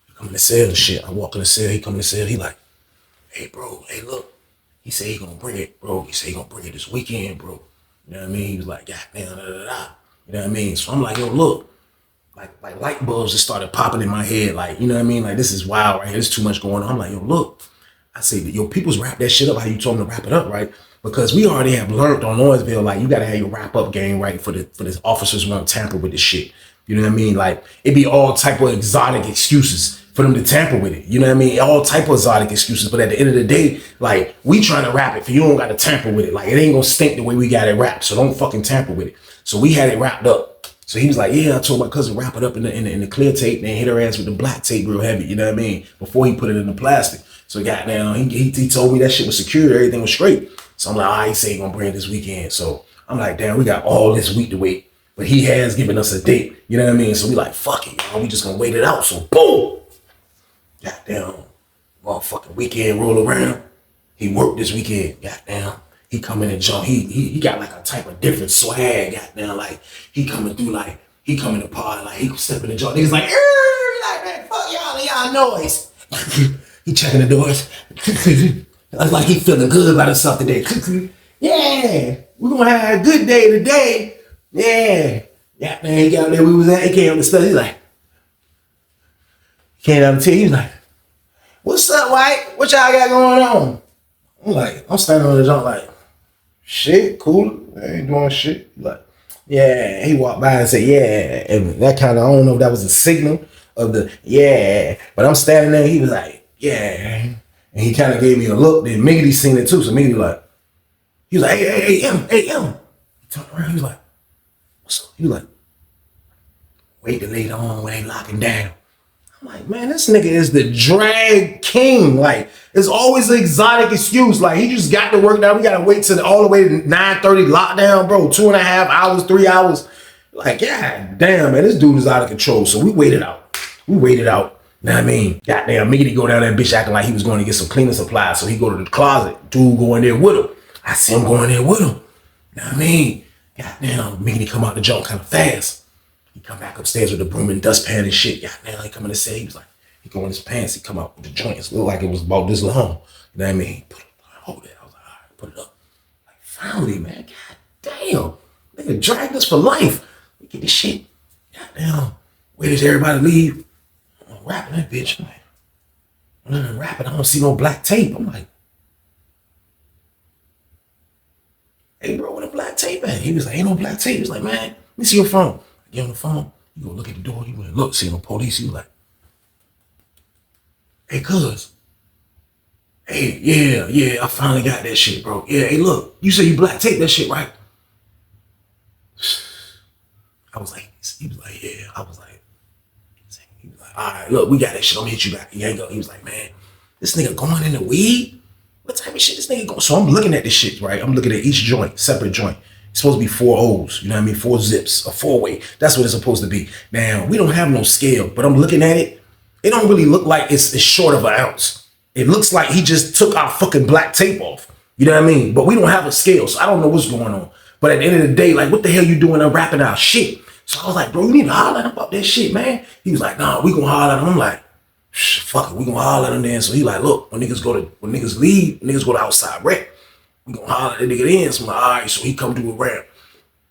He come in the cell and shit. I walk in the cell. He come in the cell. He like, hey, bro, hey, look. He said he gonna bring it, bro. He said he gonna bring it this weekend, bro. You know what I mean? He was like, goddamn, da. You know what I mean? So I'm like, yo, look. Like light bulbs just started popping in my head. Like, you know what I mean? Like, this is wild right here. There's too much going on. I'm like, yo, look. I say, yo, people's wrap that shit up how you told them to wrap it up, right? Because we already have learned on Lawrenceville, like, you gotta have your wrap up game right for the officers won't tamper with this shit. You know what I mean? Like, it be all type of exotic excuses for them to tamper with it. You know what I mean? All type of exotic excuses. But at the end of the day, like, we trying to wrap it for you don't got to tamper with it. Like, it ain't gonna stink the way we got it wrapped. So don't fucking tamper with it. So we had it wrapped up. So he was like, yeah, I told my cousin wrap it up in the clear tape and then hit her ass with the black tape real heavy. You know what I mean? Before he put it in the plastic. So goddamn, he told me that shit was secure. Everything was straight. So I'm like, all right, he say he gonna bring it this weekend. So I'm like, damn, we got all this week to wait. But he has given us a date. You know what I mean? So we like, fuck it, y'all. We just gonna wait it out. So boom. Goddamn, motherfucking weekend roll around. He worked this weekend. Goddamn, he come in and jump. He got like a type of different swag. Goddamn, like he coming through, like he coming to party, like he stepping the jump. Niggas like, like man, fuck y'all and y'all noise. He checking the doors. That's like he feeling good about himself today. Yeah, we gonna have a good day today. Yeah, man, he got there. We was at. He came up the study. He's like. Came down the T, he was like, what's up, White? What y'all got going on? I'm like, I'm standing on the jump like, shit, cool. I ain't doing shit. He's like, yeah. He walked by and said, yeah. And that kind of, I don't know if that was a signal of the, yeah. But I'm standing there, he was like, yeah. And he kind of gave me a look. Then Miggity seen it too. So Miggity like, he was like, hey, M. He turned around, he was like, what's up? He was like, wait till later on when they locking down. I'm like, man, this nigga is the drag king. Like, it's always an exotic excuse. Like, he just got to work now. We got to wait till all the way to 9:30 lockdown, bro. 2.5 hours, 3 hours. Like, god damn, man, this dude is out of control. So we waited out. Know what I mean? Goddamn, Miggity go down that bitch acting like he was going to get some cleaning supplies. So he go to the closet. Dude go in there with him. I see him going there with him. Know what I mean? Goddamn, Miggity come out the junk kind of fast. He come back upstairs with the broom and dustpan and shit. Goddamn, he come in and say, he was like, he go in his pants, he come out with the joints. Looked like it was about this long. You know what I mean? He put it, hold it. I was like, all right, put it up. Like, finally, man, god damn. Nigga dragged us for life. We get this shit. Goddamn. Where does everybody leave? I'm rapping that bitch. I'm like, when I'm rapping, I don't see no black tape. I'm like, hey, bro, where the black tape at? He was like, ain't no black tape. He was like, man, let me see your phone. I get on the phone. You go look at the door. He went, look, see no police. He was like, hey, cuz. Hey, yeah, I finally got that shit, bro. Yeah, hey, look, you say you black tape that shit, right? I was like, he was like, yeah. I was like, he was like, all right, look, we got that shit. I'm gonna hit you back. He ain't go. He was like, man, this nigga going in the weed? What type of shit this nigga going? So I'm looking at this shit, right? I'm looking at each joint, separate joint. It's supposed to be 4 O's, you know what I mean? 4 zips, a 4-way. That's what it's supposed to be. Now, we don't have no scale, but I'm looking at it. It don't really look like it's short of an ounce. It looks like he just took our fucking black tape off. You know what I mean? But we don't have a scale, so I don't know what's going on. But at the end of the day, like, what the hell you doing unwrapping our shit? So I was like, bro, you need to holler at him about that shit, man. He was like, nah, we gonna holler at him. I'm like, fuck it, we gonna holler at him then. So he like, look, when niggas leave, niggas go to outside rec. We gonna holler at that nigga then. So I'm like, all right, so he come to a ramp.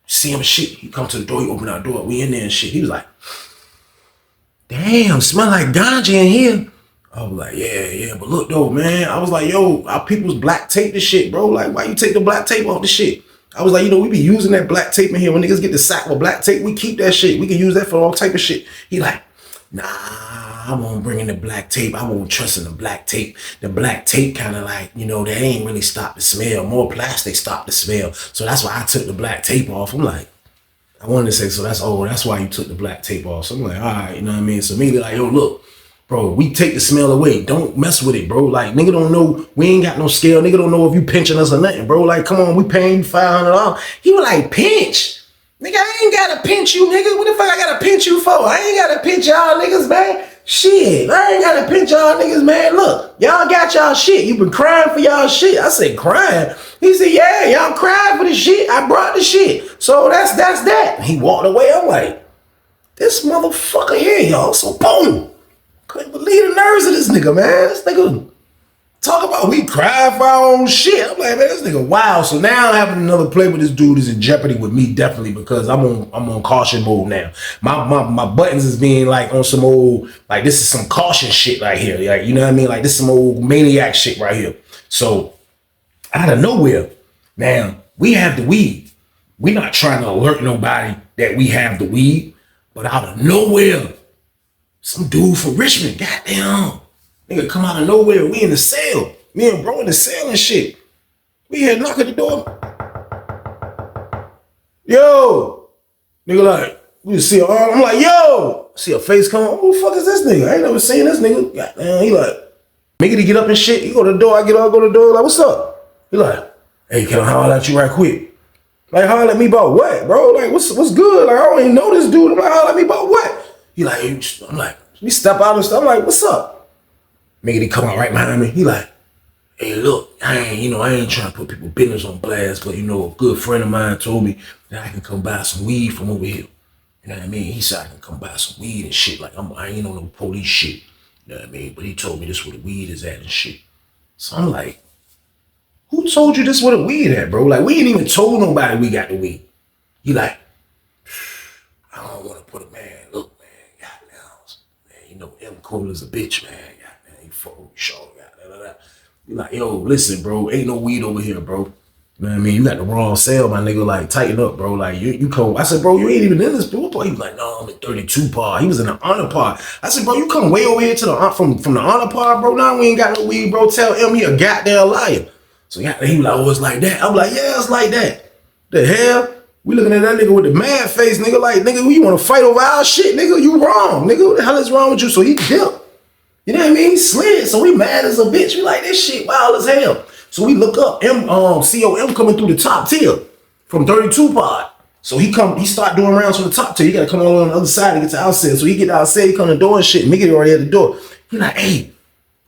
See him and shit. He come to the door, he open our door, we in there and shit. He was like, damn, smell like ganja in here. I was like, yeah, but look though, man. I was like, yo, our people's black tape this shit, bro. Like, why you take the black tape off the shit? I was like, you know, we be using that black tape in here. When niggas get the sack with black tape, we keep that shit. We can use that for all type of shit. He like, nah, I won't bring in the black tape. I won't trust in the black tape. The black tape kind of like, you know, they ain't really stop the smell. More plastic stop the smell. So that's why I took the black tape off. I'm like, I wanted to say, so that's why you took the black tape off. So I'm like, all right, you know what I mean? So me like, yo, look, bro, we take the smell away. Don't mess with it, bro. Like, nigga don't know, we ain't got no scale. Nigga don't know if you pinching us or nothing, bro. Like, come on, we paying you $500. He was like, pinch? Nigga, I ain't gotta pinch you, nigga. What the fuck I gotta pinch you for? I ain't gotta pinch y'all niggas, man. Shit, I ain't gotta pinch y'all niggas, man. Look, y'all got y'all shit. You been crying for y'all shit. I said, crying? He said, yeah, y'all cried for the shit. I brought the shit. So that's that. He walked away. I'm like, this motherfucker here, y'all. So boom. Couldn't believe the nerves of this nigga, man. This nigga talk about we cry for our own shit. I'm like, man, this nigga wild. So now having another play with this dude is in jeopardy with me, definitely, because I'm on caution mode now. My buttons is being like on some old, like, this is some caution shit right here. Like, you know what I mean? Like, this is some old maniac shit right here. So out of nowhere, now we have the weed. We're not trying to alert nobody that we have the weed, but out of nowhere, some dude from Richmond, goddamn, nigga come out of nowhere. We in the cell. Me and bro in the cell and shit. We here knock at the door. Yo, nigga like, we see a arm. I'm like, yo, see a face come on. Who the fuck is this nigga? I ain't never seen this nigga. Goddamn, he like, make it to get up and shit. He go to the door, I get up, go to the door, like, what's up? He like, hey, can I holler at you right quick? Like, holler at me about what, bro? Like, what's good? Like, I don't even know this dude. I'm like, holler at me about what? He like, I'm like, we step out and stuff. I'm like, what's up? Nigga, he come out right behind me. He like, hey, look, I ain't trying to put people business on blast, but you know, a good friend of mine told me that I can come buy some weed from over here. You know what I mean? He said I can come buy some weed and shit. Like, I ain't on no police shit. You know what I mean? But he told me this where the weed is at and shit. So I'm like, who told you this where the weed at, bro? Like, we ain't even told nobody we got the weed. He like, I don't want to put a man. Look, man, you know, M cool as a bitch, man. Goddamn, you fuck with me, sure. You like, yo, listen, bro, ain't no weed over here, bro. You know what I mean? You got the wrong cell, my nigga. Like, tighten up, bro. Like, you come. I said, bro, you ain't even in this blue part. He was like, no, I'm in 32 part. He was in the honor part. I said, bro, you come way over here to the from the honor part, bro. Now we ain't got no weed, bro. Tell him he a goddamn liar. So he was like, oh, it's like that. I'm like, yeah, it's like that. The hell? We looking at that nigga with the mad face, nigga. Like, nigga, you want to fight over our shit, nigga? You wrong, nigga. What the hell is wrong with you? So he dipped. You know what I mean? He slid. So we mad as a bitch. We like, this shit wild as hell. So we look up, COM coming through the top tier from 32 pod. So he start doing rounds from the top tier. He got to come on the other side to get to outside. So he get outside, he come to the door and shit. Mickey already at the door. He like, hey,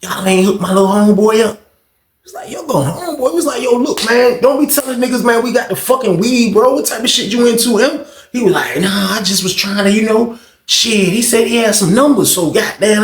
y'all ain't hook my little homeboy up. He's like, yo, little homeboy. He was like, yo, look, man, don't be telling niggas, man, we got the fucking weed, bro. What type of shit you into, him? He was like, nah, I just was trying to, you know, shit. He said he had some numbers, so goddamn.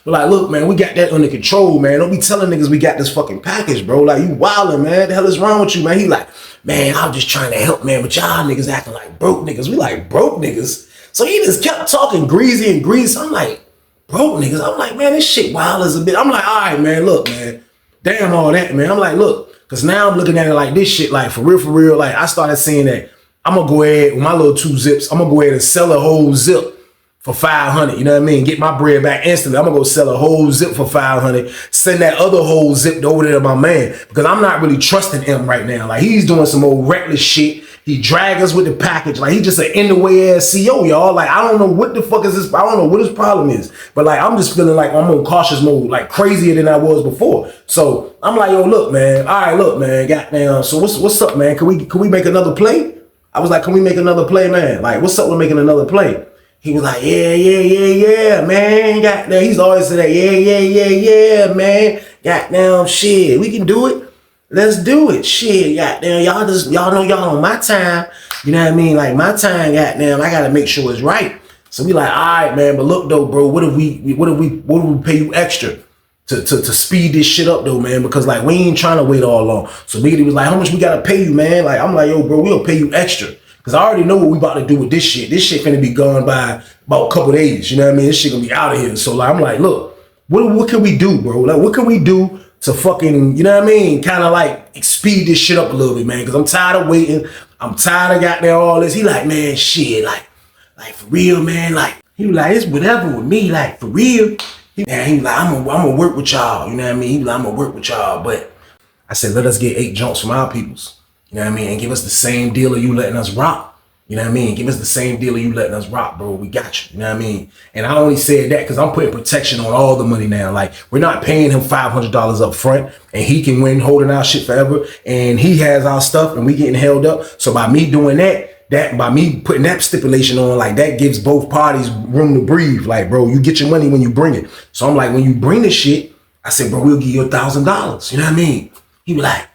But like, look, man, we got that under control, man. Don't be telling niggas we got this fucking package, bro. Like, you wildin', man. The hell is wrong with you, man? He like, man, I'm just trying to help, man. But y'all niggas acting like broke niggas. We like broke niggas. So he just kept talking greasy and grease. I'm like, broke niggas. I'm like, man, this shit wild as a bit. I'm like, all right, man, look, man. Damn all that, man. I'm like, look, Cause now I'm looking at it like this shit, like for real, like I started saying that I'm gonna go ahead with my little 2 zips, I'm gonna go ahead and sell a whole zip for 500, you know what I mean? Get my bread back instantly. I'm gonna go sell a whole zip for 500, send that other whole zip over there to my man, because I'm not really trusting him right now. Like he's doing some old reckless shit. He drag us with the package. Like he just an in the way ass CEO, y'all. Like I don't know what the fuck is this. I don't know what his problem is. But like I'm just feeling like I'm on cautious mode, like crazier than I was before. So I'm like, yo, look, man. All right, look, man. Goddamn. So what's up, man? Can we make another play? I was like, can we make another play, man? Like, what's up with making another play? He was like, yeah, man. Goddamn. He's always said that, yeah, man. Goddamn, shit. We can do it. Let's do it. Shit, goddamn. Y'all know y'all on my time. You know what I mean? Like my time, goddamn, I gotta make sure it's right. So we like, all right, man. But look though, bro, what if we pay you extra to speed this shit up though, man? Because like we ain't trying to wait all long. So Biggie was like, how much we gotta pay you, man? Like I'm like, yo, bro, we'll pay you extra. Cause I already know what we about to do with this shit. This shit finna be gone by about a couple days. You know what I mean? This shit gonna be out of here. So like I'm like, look, what can we do, bro? Like what can we do to fucking, you know what I mean? Kind of like speed this shit up a little bit, man. Cause I'm tired of waiting. I'm tired of goddamn all this. He like, man, shit, like for real, man. Like he was like, it's whatever with me, like for real. He was like, I'm gonna work with y'all. You know what I mean? He was like, I'm gonna work with y'all. But I said, let us get 8 jumps from our peoples. You know what I mean? And give us the same deal of you letting us rock. You know what I mean? Give us the same deal of you letting us rock, bro. We got you. You know what I mean? And I only said that because I'm putting protection on all the money now. Like, we're not paying him $500 up front and he can win holding our shit forever. And he has our stuff and we getting held up. So by me doing that, by me putting that stipulation on, like that gives both parties room to breathe. Like, bro, you get your money when you bring it. So I'm like, when you bring this shit, I said, bro, we'll give you $1,000. You know what I mean? He was like,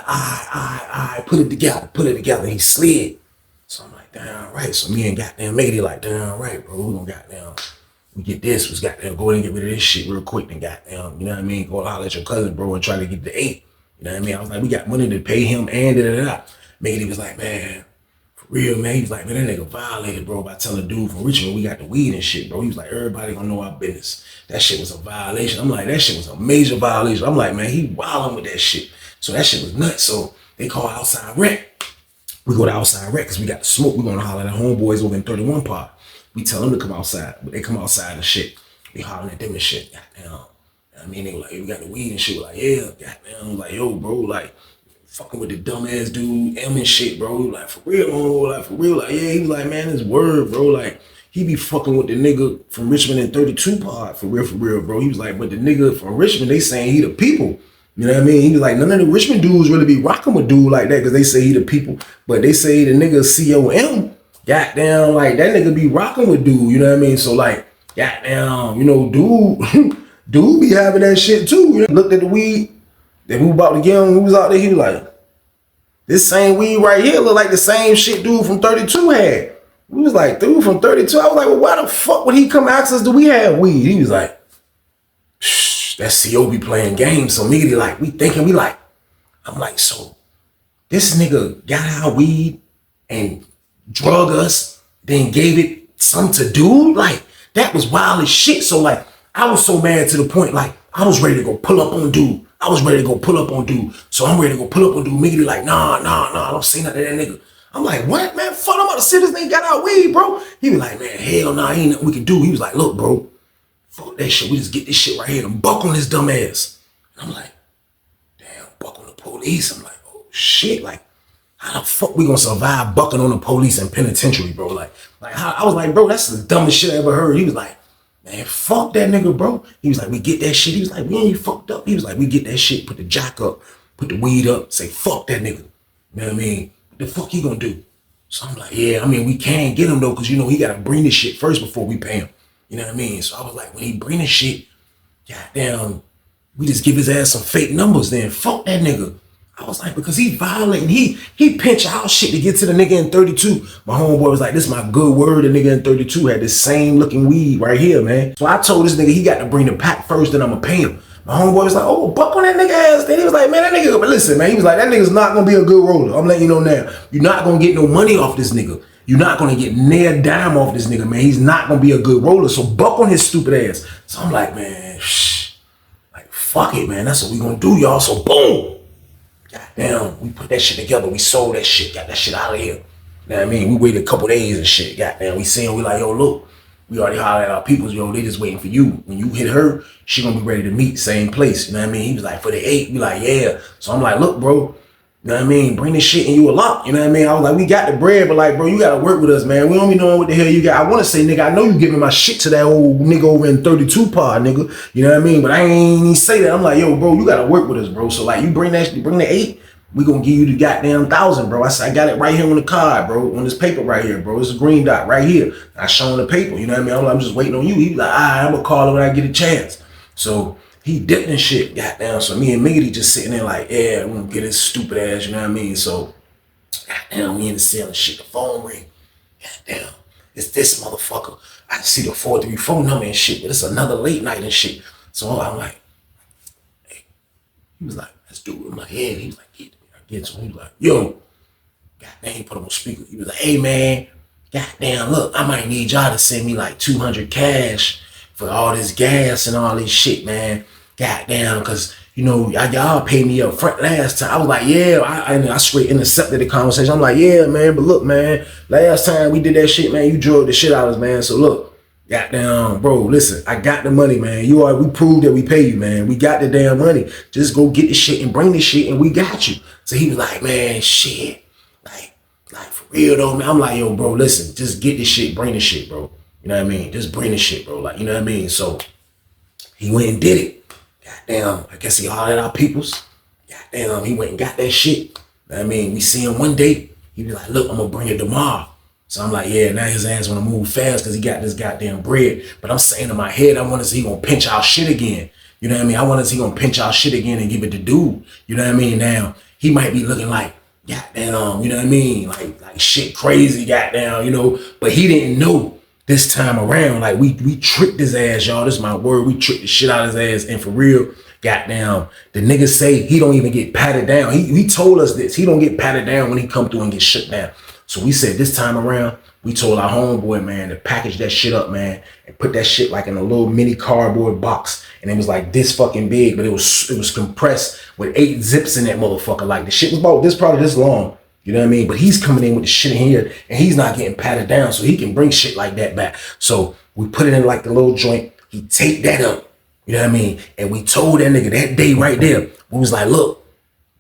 I put it together. He slid. So I'm like, damn right. So me and goddamn Matey like, damn right, bro. We gonna goddamn, we get this. We goddamn go in and get rid of this shit real quick and goddamn, you know what I mean? Go holler at your cousin, bro, and try to get the 8. You know what I mean? I was like, we got money to pay him and da-da-da-da. Matey was like, man, for real, man. He was like, man, that nigga violated, bro, by telling a dude from Richmond we got the weed and shit, bro. He was like, everybody gonna know our business. That shit was a violation. I'm like, that shit was a major violation. I'm like, man, he wilding with that shit. So that shit was nuts. So they call outside rec. We go to outside rec because we got the smoke. We're gonna holler at homeboys over in 31 Park. We tell them to come outside, but they come outside and shit. We hollering at them and shit. Goddamn. I mean, they were like, hey, we got the weed and shit. We're like, yeah, goddamn. I'm like, yo, bro, like, fucking with the dumbass dude, M and shit, bro. He like, for real, like, yeah. He was like, man, this word, bro, like, he be fucking with the nigga from Richmond in 32 Park, for real, bro. He was like, but the nigga from Richmond, they saying he the people. You know what I mean? He was like, none of the Richmond dudes really be rocking with dude like that because they say he the people. But they say the nigga COM, goddamn, like that nigga be rocking with dude. You know what I mean? So like, goddamn, you know, dude be having that shit too. You know? Looked at the weed that we about to get him. We was out there. He was like, this same weed right here look like the same shit dude from 32 had. We was like, dude from 32. I was like, well, why the fuck would he come ask us, do we have weed? He was like, that CO be playing games. So immediately, like, I'm like, so this nigga got our weed and drug us, then gave it some to do? Like, that was wild as shit. So, like, I was so mad to the point, like, I was ready to go pull up on dude. So I'm ready to go pull up on dude. Immediately, like, nah, I don't see nothing to that nigga. I'm like, what, man? Fuck, I'm about to see this nigga got our weed, bro. He was like, man, hell nah, ain't nothing we can do. He was like, look, bro, fuck that shit. We just get this shit right here and buck on his dumb ass. And I'm like, damn, buck on the police. I'm like, oh shit. Like, how the fuck we gonna survive bucking on the police and penitentiary, bro? Like I was like, bro, that's the dumbest shit I ever heard. He was like, man, fuck that nigga, bro. He was like, we get that shit. He was like, we ain't fucked up. He was like, we get that shit, put the jack up, put the weed up, say, fuck that nigga. You know what I mean? What the fuck he gonna do? So I'm like, yeah, I mean, we can't get him though, because, you know, he gotta bring this shit first before we pay him. You know what I mean? So I was like, when he bring this shit, goddamn, we just give his ass some fake numbers then. Fuck that nigga. I was like, because he violating, he pinch our shit to get to the nigga in 32. My homeboy was like, this is my good word. The nigga in 32 had this same looking weed right here, man. So I told this nigga he got to bring the pack first, then I'ma pay him. My homeboy was like, oh, buck on that nigga ass. Then he was like, man, that nigga, but listen, man, he was like, that nigga's not gonna be a good roller. I'm letting you know now. You're not gonna get no money off this nigga. You're not gonna get near dime off this nigga, man. He's not gonna be a good roller. So buck on his stupid ass. So I'm like, man, shh. Like, fuck fuck it, man. That's what we gonna do, y'all. So boom. Goddamn, we put that shit together. We sold that shit. Got that shit out of here. You know what I mean? We waited a couple days and shit. Goddamn, we seen, we like, yo, look, we already hollered at our peoples, yo, they just waiting for you. When you hit her, she gonna be ready to meet, same place. You know what I mean? He was like, for the 8, we like, yeah. So I'm like, look, bro, you know what I mean? Bring this shit and you a lot. You know what I mean? I was like, we got the bread, but like, bro, you gotta work with us, man. We don't be knowing what the hell you got. I wanna say, nigga, I know you giving my shit to that old nigga over in 32 pod, nigga. You know what I mean? But I ain't even say that. I'm like, yo, bro, you gotta work with us, bro. So like, you bring the 8, we gonna give you the goddamn 1,000, bro. I said, I got it right here on the card, bro. On this paper right here, bro. It's a green dot right here. I show him the paper, you know what I mean? I'm just waiting on you. He was like, all right, I'm gonna call him when I get a chance. So he dipped and shit, goddamn. So me and Miggity just sitting there like, yeah, I'm gonna get his stupid ass, you know what I mean? So, goddamn, we in the cell and shit, the phone ring. Goddamn, it's this motherfucker. I see the 434 number and shit, but it's another late night and shit. So I'm like, hey, he was like, let's do it. I'm like, yeah. He was like, get me. I get to him. He was like, yo, goddamn, he put him on speaker. He was like, hey man, goddamn, look, I might need y'all to send me like 200 cash for all this gas and all this shit, man. Goddamn, cause you know, y'all paid me up front last time. I was like, yeah, I straight intercepted the conversation. I'm like, yeah, man, but look, man, last time we did that shit, man, you drove the shit out of us, man. So look, goddamn, bro, listen, I got the money, man. We proved that we pay you, man. We got the damn money. Just go get the shit and bring the shit and we got you. So he was like, man, shit, like for real though, man. I'm like, yo, bro, listen, just get the shit, bring the shit, bro. You know what I mean? Just bring the shit, bro. Like, you know what I mean? So he went and did it. Goddamn, I guess he hollered at our peoples. Goddamn, he went and got that shit. You know what I mean? We see him one day. He be like, look, I'm gonna bring it tomorrow. So I'm like, yeah, now his ass wanna move fast because he got this goddamn bread. But I'm saying in my head, I wonder if he gonna pinch our shit again. You know what I mean? I wonder if he gonna pinch our shit again and give it to dude. You know what I mean? Now, he might be looking like, goddamn, you know what I mean? Like shit crazy, goddamn, you know? But he didn't know this time around. Like we tricked his ass, y'all. This is my word. We tricked the shit out of his ass. And for real, goddamn, the nigga say he don't even get patted down. He told us this. He don't get patted down when he come through and get shut down. So we said this time around, we told our homeboy, man, to package that shit up, man, and put that shit like in a little mini cardboard box. And it was like this fucking big, but it was compressed with 8 zips in that motherfucker. Like the shit was about probably this long. You know what I mean? But he's coming in with the shit in here and he's not getting patted down, so he can bring shit like that back. So we put it in like the little joint. He taped that up. You know what I mean? And we told that nigga that day right there, we was like, look,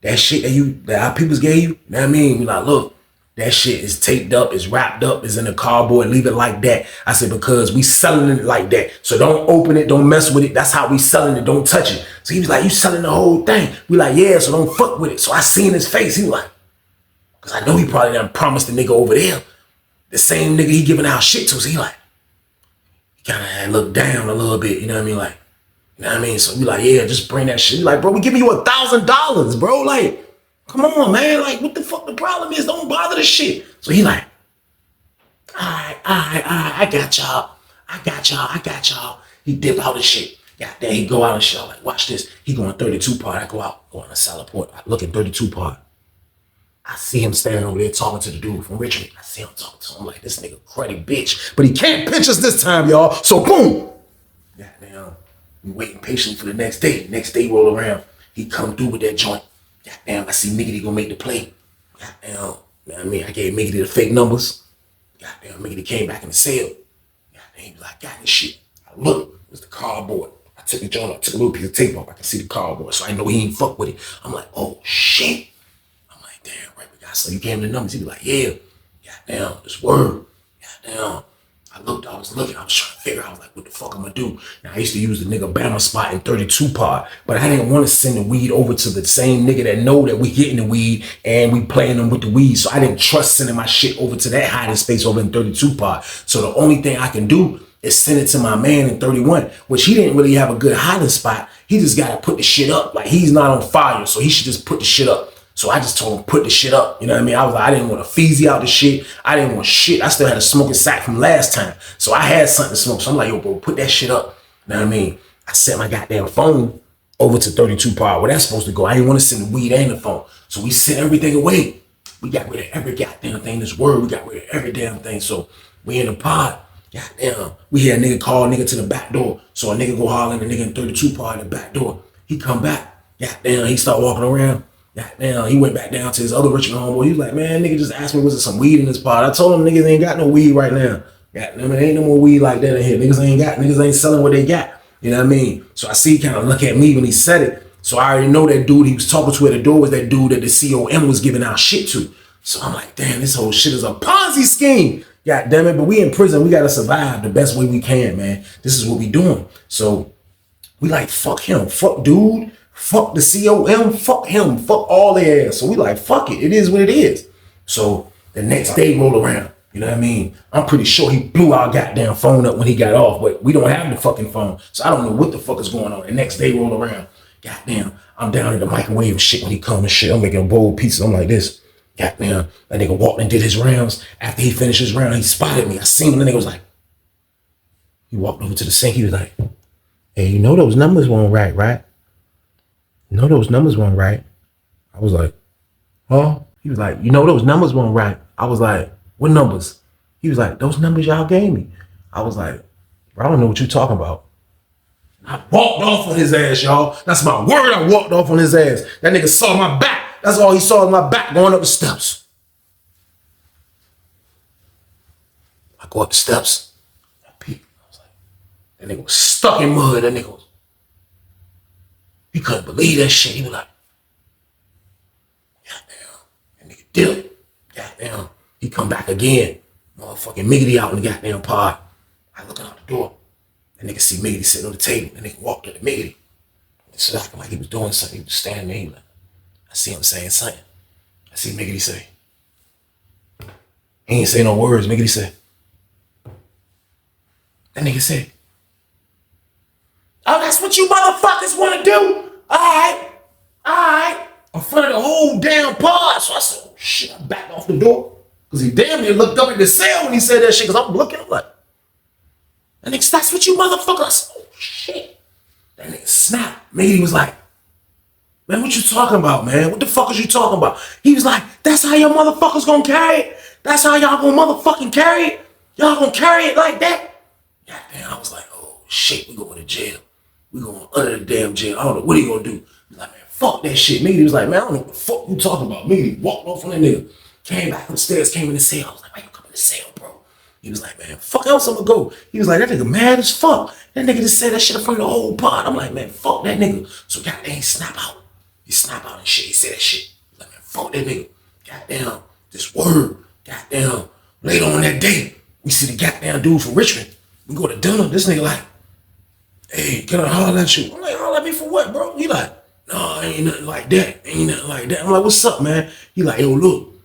that shit that our peoples gave you, you know what I mean? We like, look, that shit is taped up, is wrapped up, is in a cardboard, leave it like that. I said, because we selling it like that. So don't open it, don't mess with it. That's how we selling it, don't touch it. So he was like, you selling the whole thing? We like, yeah, so don't fuck with it. So I seen his face, he was like, cause I know he probably done promised the nigga over there, the same nigga he giving out shit to. So he like, he kind of looked down a little bit, you know what I mean? Like, you know what I mean? So we like, yeah, just bring that shit. We like, bro, we giving you $1,000, bro. Like, come on, man. Like, what the fuck the problem is? Don't bother the shit. So he like, all right, I got y'all. He dip out of shit. Goddamn, he go out and shit. I'm like, watch this. He going 32 part. I go on a salad port. I look at 32 part. I see him standing over there talking to the dude from Richmond. I see him talking to him like, this nigga cruddy bitch. But he can't pinch us this time, y'all. So boom. Goddamn, we waiting patiently for the next day. Next day roll around. He come through with that joint. Goddamn, I see Miggity gonna make the play. Goddamn, you know what I mean? I gave Miggity the fake numbers. Goddamn, Miggity came back in the cell. Goddamn, he was like, got this shit. I look, it was the cardboard. I took the joint, I took a little piece of tape off. I can see the cardboard, so I know he ain't fuck with it. I'm like, oh shit. Damn, right, we got so you gave him the numbers. He was like, yeah, goddamn, this word, goddamn. I was looking, I was trying to figure out, I was like, what the fuck I'm gonna do? Now, I used to use the nigga Bama spot in 32 part, but I didn't want to send the weed over to the same nigga that know that we getting the weed and we playing them with the weed. So I didn't trust sending my shit over to that hiding space over in 32 part. So the only thing I can do is send it to my man in 31, which he didn't really have a good hiding spot. He just got to put the shit up. Like, he's not on fire, so he should just put the shit up. So I just told him, put the shit up. You know what I mean? I was like, I didn't want to feezy out the shit. I didn't want shit. I still had a smoking sack from last time. So I had something to smoke. So I'm like, yo, bro, put that shit up. You know what I mean? I sent my goddamn phone over to 32 part where that's supposed to go. I didn't want to send the weed and the phone. So we sent everything away. We got rid of every goddamn thing. This word, we got rid of every damn thing. So we in the pod. Goddamn. We had a nigga call a nigga to the back door. So a nigga go hollering a nigga in 32 part in the back door. He come back. Goddamn, he start walking around. Goddamn, he went back down to his other Richmond homeboy. He was like, man, nigga just asked me, was there some weed in this pot? I told him niggas ain't got no weed right now. Goddamn, it ain't no more weed like that in here. Niggas ain't selling what they got. You know what I mean? So I see he kind of look at me when he said it. So I already know that dude he was talking to at the door was that dude that the COM was giving out shit to. So I'm like, damn, this whole shit is a Ponzi scheme. God damn it. But we in prison. We got to survive the best way we can, man. This is what we doing. So we like, fuck him. Fuck dude. Fuck the COM. Fuck him. Fuck all their ass. So we like, fuck it. It is what it is. So the next day roll around. You know what I mean? I'm pretty sure he blew our goddamn phone up when he got off, but we don't have the fucking phone. So I don't know what the fuck is going on. The next day roll around. Goddamn, I'm down in the microwave and shit when he come and shit. I'm making bold pieces. I'm like this. Goddamn, that nigga walked and did his rounds. After he finished his round, he spotted me. I seen him. The nigga was like, he walked over to the sink. He was like, hey, you know those numbers weren't right, right? You know those numbers weren't right. I was like, huh? He was like, you know those numbers weren't right. I was like, what numbers? He was like, those numbers y'all gave me. I was like, bro, I don't know what you're talking about. I walked off on his ass, y'all. That's my word. I walked off on his ass. That nigga saw my back. That's all he saw was my back going up the steps. I go up the steps. I peek. I was like, that nigga was stuck in mud. That nigga was, he couldn't believe that shit. He was like, goddamn. That nigga dipped. Goddamn. He come back again. Motherfucking Miggity out in the goddamn pod. I looking out the door. That nigga see Miggity sitting on the table. That nigga walked up to Miggity. He was acting like he was doing something. He was standing there. He like, I see him saying something. I see Miggity say. He ain't say no words. Miggity said. That nigga said, oh, that's what you motherfuckers want to do? All right. In front of the whole damn pod. So I said, oh shit, I backed off the door. Because he damn near looked up at the cell when he said that shit. Because I'm looking, I'm like, that nigga, that's what you motherfuckers. I said, oh shit. That nigga snapped. Miggity was like, man, what you talking about, man? What the fuck is you talking about? He was like, that's how your motherfuckers gonna carry it? That's how y'all gonna motherfucking carry it? Y'all gonna carry it like that? Goddamn, I was like, oh shit, we going to jail. We going under the damn jail. I don't know what he gonna do. He was like, man, fuck that shit. Miggity was like, man, I don't know what the fuck you talking about. Miggity walked off on that nigga. Came back upstairs, came in the cell. I was like, why you come in the cell, bro? He was like, man, fuck else I'm gonna go. He was like, that nigga mad as fuck. That nigga just said that shit in front of the whole pod. I'm like, man, fuck that nigga. So goddamn, he snap out. He snap out and shit. He said that shit. He was like, man, fuck that nigga. Goddamn, this word. Goddamn, later on that day, we see the goddamn dude from Richmond. We go to dinner. This nigga like, hey, can I holler at you? I'm like, holler at me for what, bro? He like, no, ain't nothing like that. Ain't nothing like that. I'm like, what's up, man? He like, yo, look.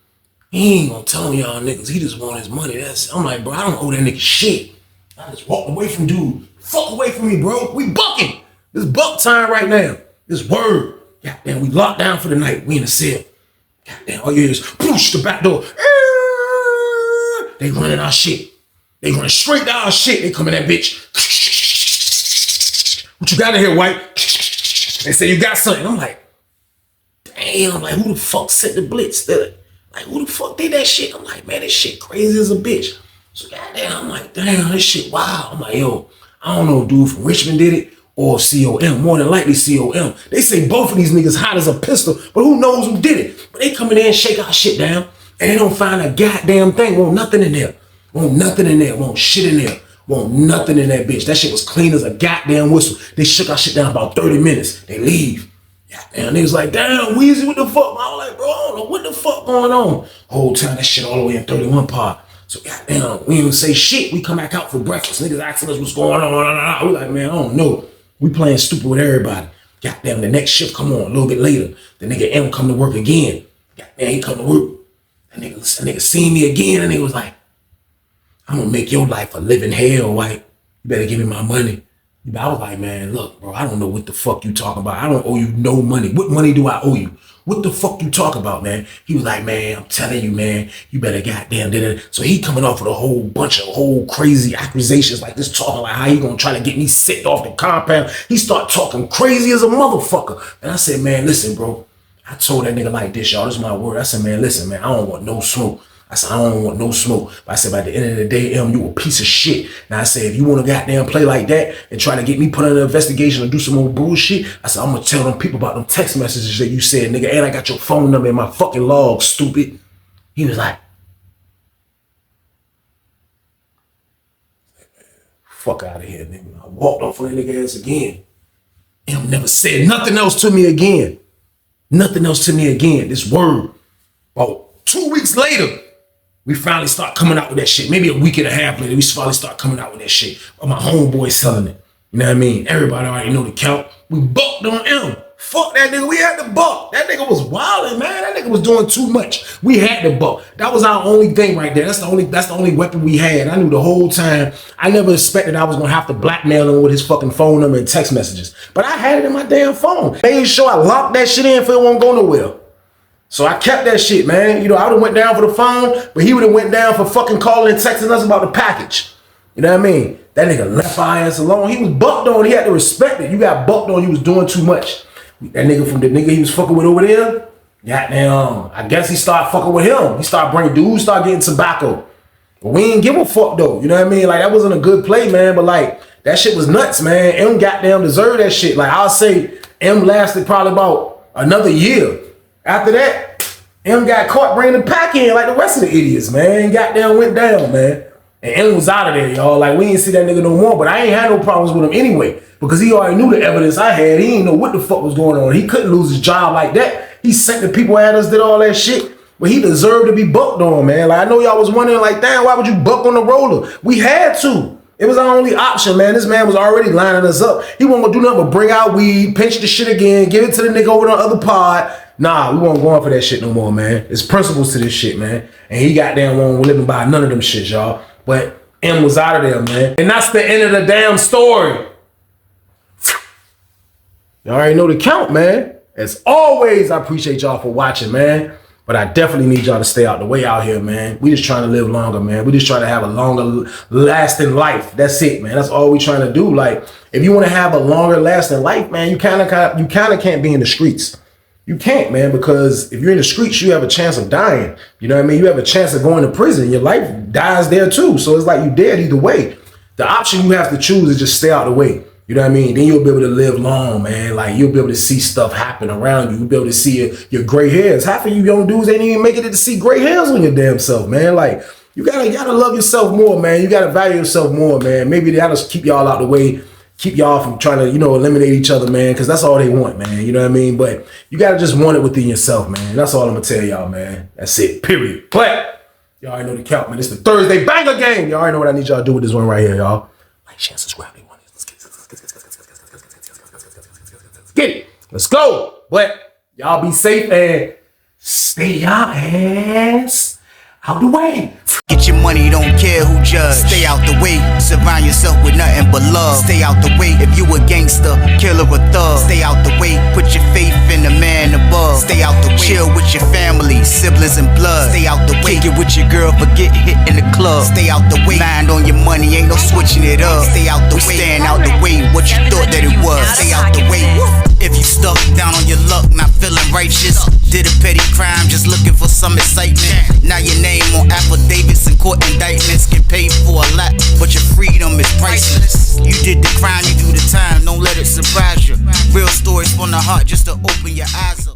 He ain't gonna tell y'all niggas. He just want his money. I'm like, bro, I don't owe that nigga shit. I just walked away from dude. Fuck away from me, bro. We bucking. It's buck time right now. This word. Goddamn, we locked down for the night. We in the cell. Goddamn, all you hear is push the back door. They running our shit. They running straight down our shit. They come in that bitch. What you got in here, white? They say you got something. I'm like, damn, like who the fuck sent the blitz? Like, who the fuck did that shit? I'm like, man, this shit crazy as a bitch. So goddamn, I'm like, damn, this shit wild. I'm like, yo, I don't know if dude from Richmond did it or COM. More than likely COM. They say both of these niggas hot as a pistol, but who knows who did it? But they come in there and shake our shit down, and they don't find a goddamn thing. Won't nothing in there. Won't nothing in there. Won't shit in there. Won't nothing in that bitch. That shit was clean as a goddamn whistle. They shook our shit down about 30 minutes. They leave. And they was like, damn, Weezy, what the fuck? I was like, bro, I don't know what the fuck going on. Whole time, that shit all the way in 31 part. So goddamn, we didn't even say shit. We come back out for breakfast. Niggas asking us what's going on. We like, man, I don't know. We playing stupid with everybody. Goddamn, the next shift come on a little bit later. The nigga M come to work again. Goddamn, he come to work. That nigga seen me again, and he was like, I'm gonna make your life a living hell, white. You better give me my money. I was like, man, look, bro, I don't know what the fuck you talking about. I don't owe you no money. What money do I owe you? What the fuck you talking about, man? He was like, man, I'm telling you, man, you better goddamn did it. So he coming off with a whole bunch of crazy accusations like this, talking like how he gonna try to get me sick off the compound. He start talking crazy as a motherfucker. And I said, man, listen, bro. I told that nigga like this, y'all. This is my word. I said, man, listen, man, I don't want no smoke. I said, I don't want no smoke. But I said, by the end of the day, you a piece of shit. Now I said, if you want to goddamn play like that and try to get me put under investigation or do some more bullshit, I said, I'm going to tell them people about them text messages that you said, nigga, and I got your phone number in my fucking log, stupid. He was like, fuck out of here, nigga. I walked off on that nigga ass again. M never said nothing else to me again. Nothing else to me again. This word. About 2 weeks later, we finally start coming out with that shit. Maybe a week and a half later, we finally start coming out with that shit. But my homeboy selling it. You know what I mean? Everybody already know the count. We bucked on M. Fuck that nigga. We had to buck. That nigga was wilding, man. That nigga was doing too much. We had to buck. That was our only thing right there. That's the only weapon we had. I knew the whole time. I never expected I was gonna have to blackmail him with his fucking phone number and text messages. But I had it in my damn phone. Made sure I locked that shit in so it won't go nowhere. So I kept that shit, man. You know, I would've went down for the phone, but he would've went down for fucking calling and texting us about the package. You know what I mean? That nigga left our ass alone. He was bucked on. He had to respect it. You got bucked on. You was doing too much. That nigga from the nigga he was fucking with over there, goddamn, I guess he started fucking with him. He started bringing dudes, started getting tobacco. But we ain't give a fuck though. You know what I mean? Like that wasn't a good play, man. But like that shit was nuts, man. M goddamn deserved that shit. Like I'll say M lasted probably about another year. After that, M got caught bringing the pack in like the rest of the idiots, man. Goddamn went down, man. And M was out of there, y'all. Like we ain't see that nigga no more. But I ain't had no problems with him anyway. Because he already knew the evidence I had. He didn't know what the fuck was going on. He couldn't lose his job like that. He sent the people at us, did all that shit. But he deserved to be bucked on, man. Like I know y'all was wondering, like, damn, why would you buck on the roller? We had to. It was our only option, man. This man was already lining us up. He wasn't gonna do nothing but bring out weed, pinch the shit again, give it to the nigga over on the other pod. Nah, we won't go on for that shit no more, man. There's principles to this shit, man. And he goddamn won't living by none of them shit, y'all. But M was out of there, man. And that's the end of the damn story. Y'all already know the count, man. As always, I appreciate y'all for watching, man. But I definitely need y'all to stay out the way out here, man. We just trying to live longer, man. We just trying to have a longer lasting life. That's it, man. That's all we trying to do. Like, if you want to have a longer lasting life, man, you kind of can't be in the streets. You can't, man, because if you're in the streets, you have a chance of dying. You know what I mean? You have a chance of going to prison. Your life dies there too. So it's like you dead either way. The option you have to choose is just stay out the way. You know what I mean? Then you'll be able to live long, man. Like you'll be able to see stuff happen around you. You'll be able to see your gray hairs. Half of you young dudes ain't even making it to see gray hairs on your damn self, man. Like you gotta love yourself more, man. You gotta value yourself more, man. Maybe that'll keep y'all out the way, keep y'all from trying to, you know, eliminate each other, man. Because that's all they want, man. You know what I mean? But you gotta just want it within yourself, man. That's all I'm gonna tell y'all, man. That's it. Period. But y'all already know the count, man. It's the Thursday banger game. Y'all already know what I need y'all to do with this one right here, y'all. Like, share, subscribe. Get it. Let's go. But y'all be safe and stay your ass out the way. Get your money, don't care who judge. Stay out the way, surround yourself with nothing but love. Stay out the way if you a gangster, killer or thug. Stay out the way, put your faith in the man above. Stay out the way, chill with your family, siblings and blood. Stay out the way, kick it with your girl, forget hit in the club. Stay out the way, mind on your money, ain't no switching it up. Stay out the way, stand out the way, what you thought that it was. Stay out the way. If you stuck down on your luck, not feeling righteous, did a petty crime, just looking for some excitement. Now your name on affidavits and court indictments, get paid for a lot, but your freedom is priceless. You did the crime, you do the time, don't let it surprise you. Real stories from the heart, just to open your eyes up.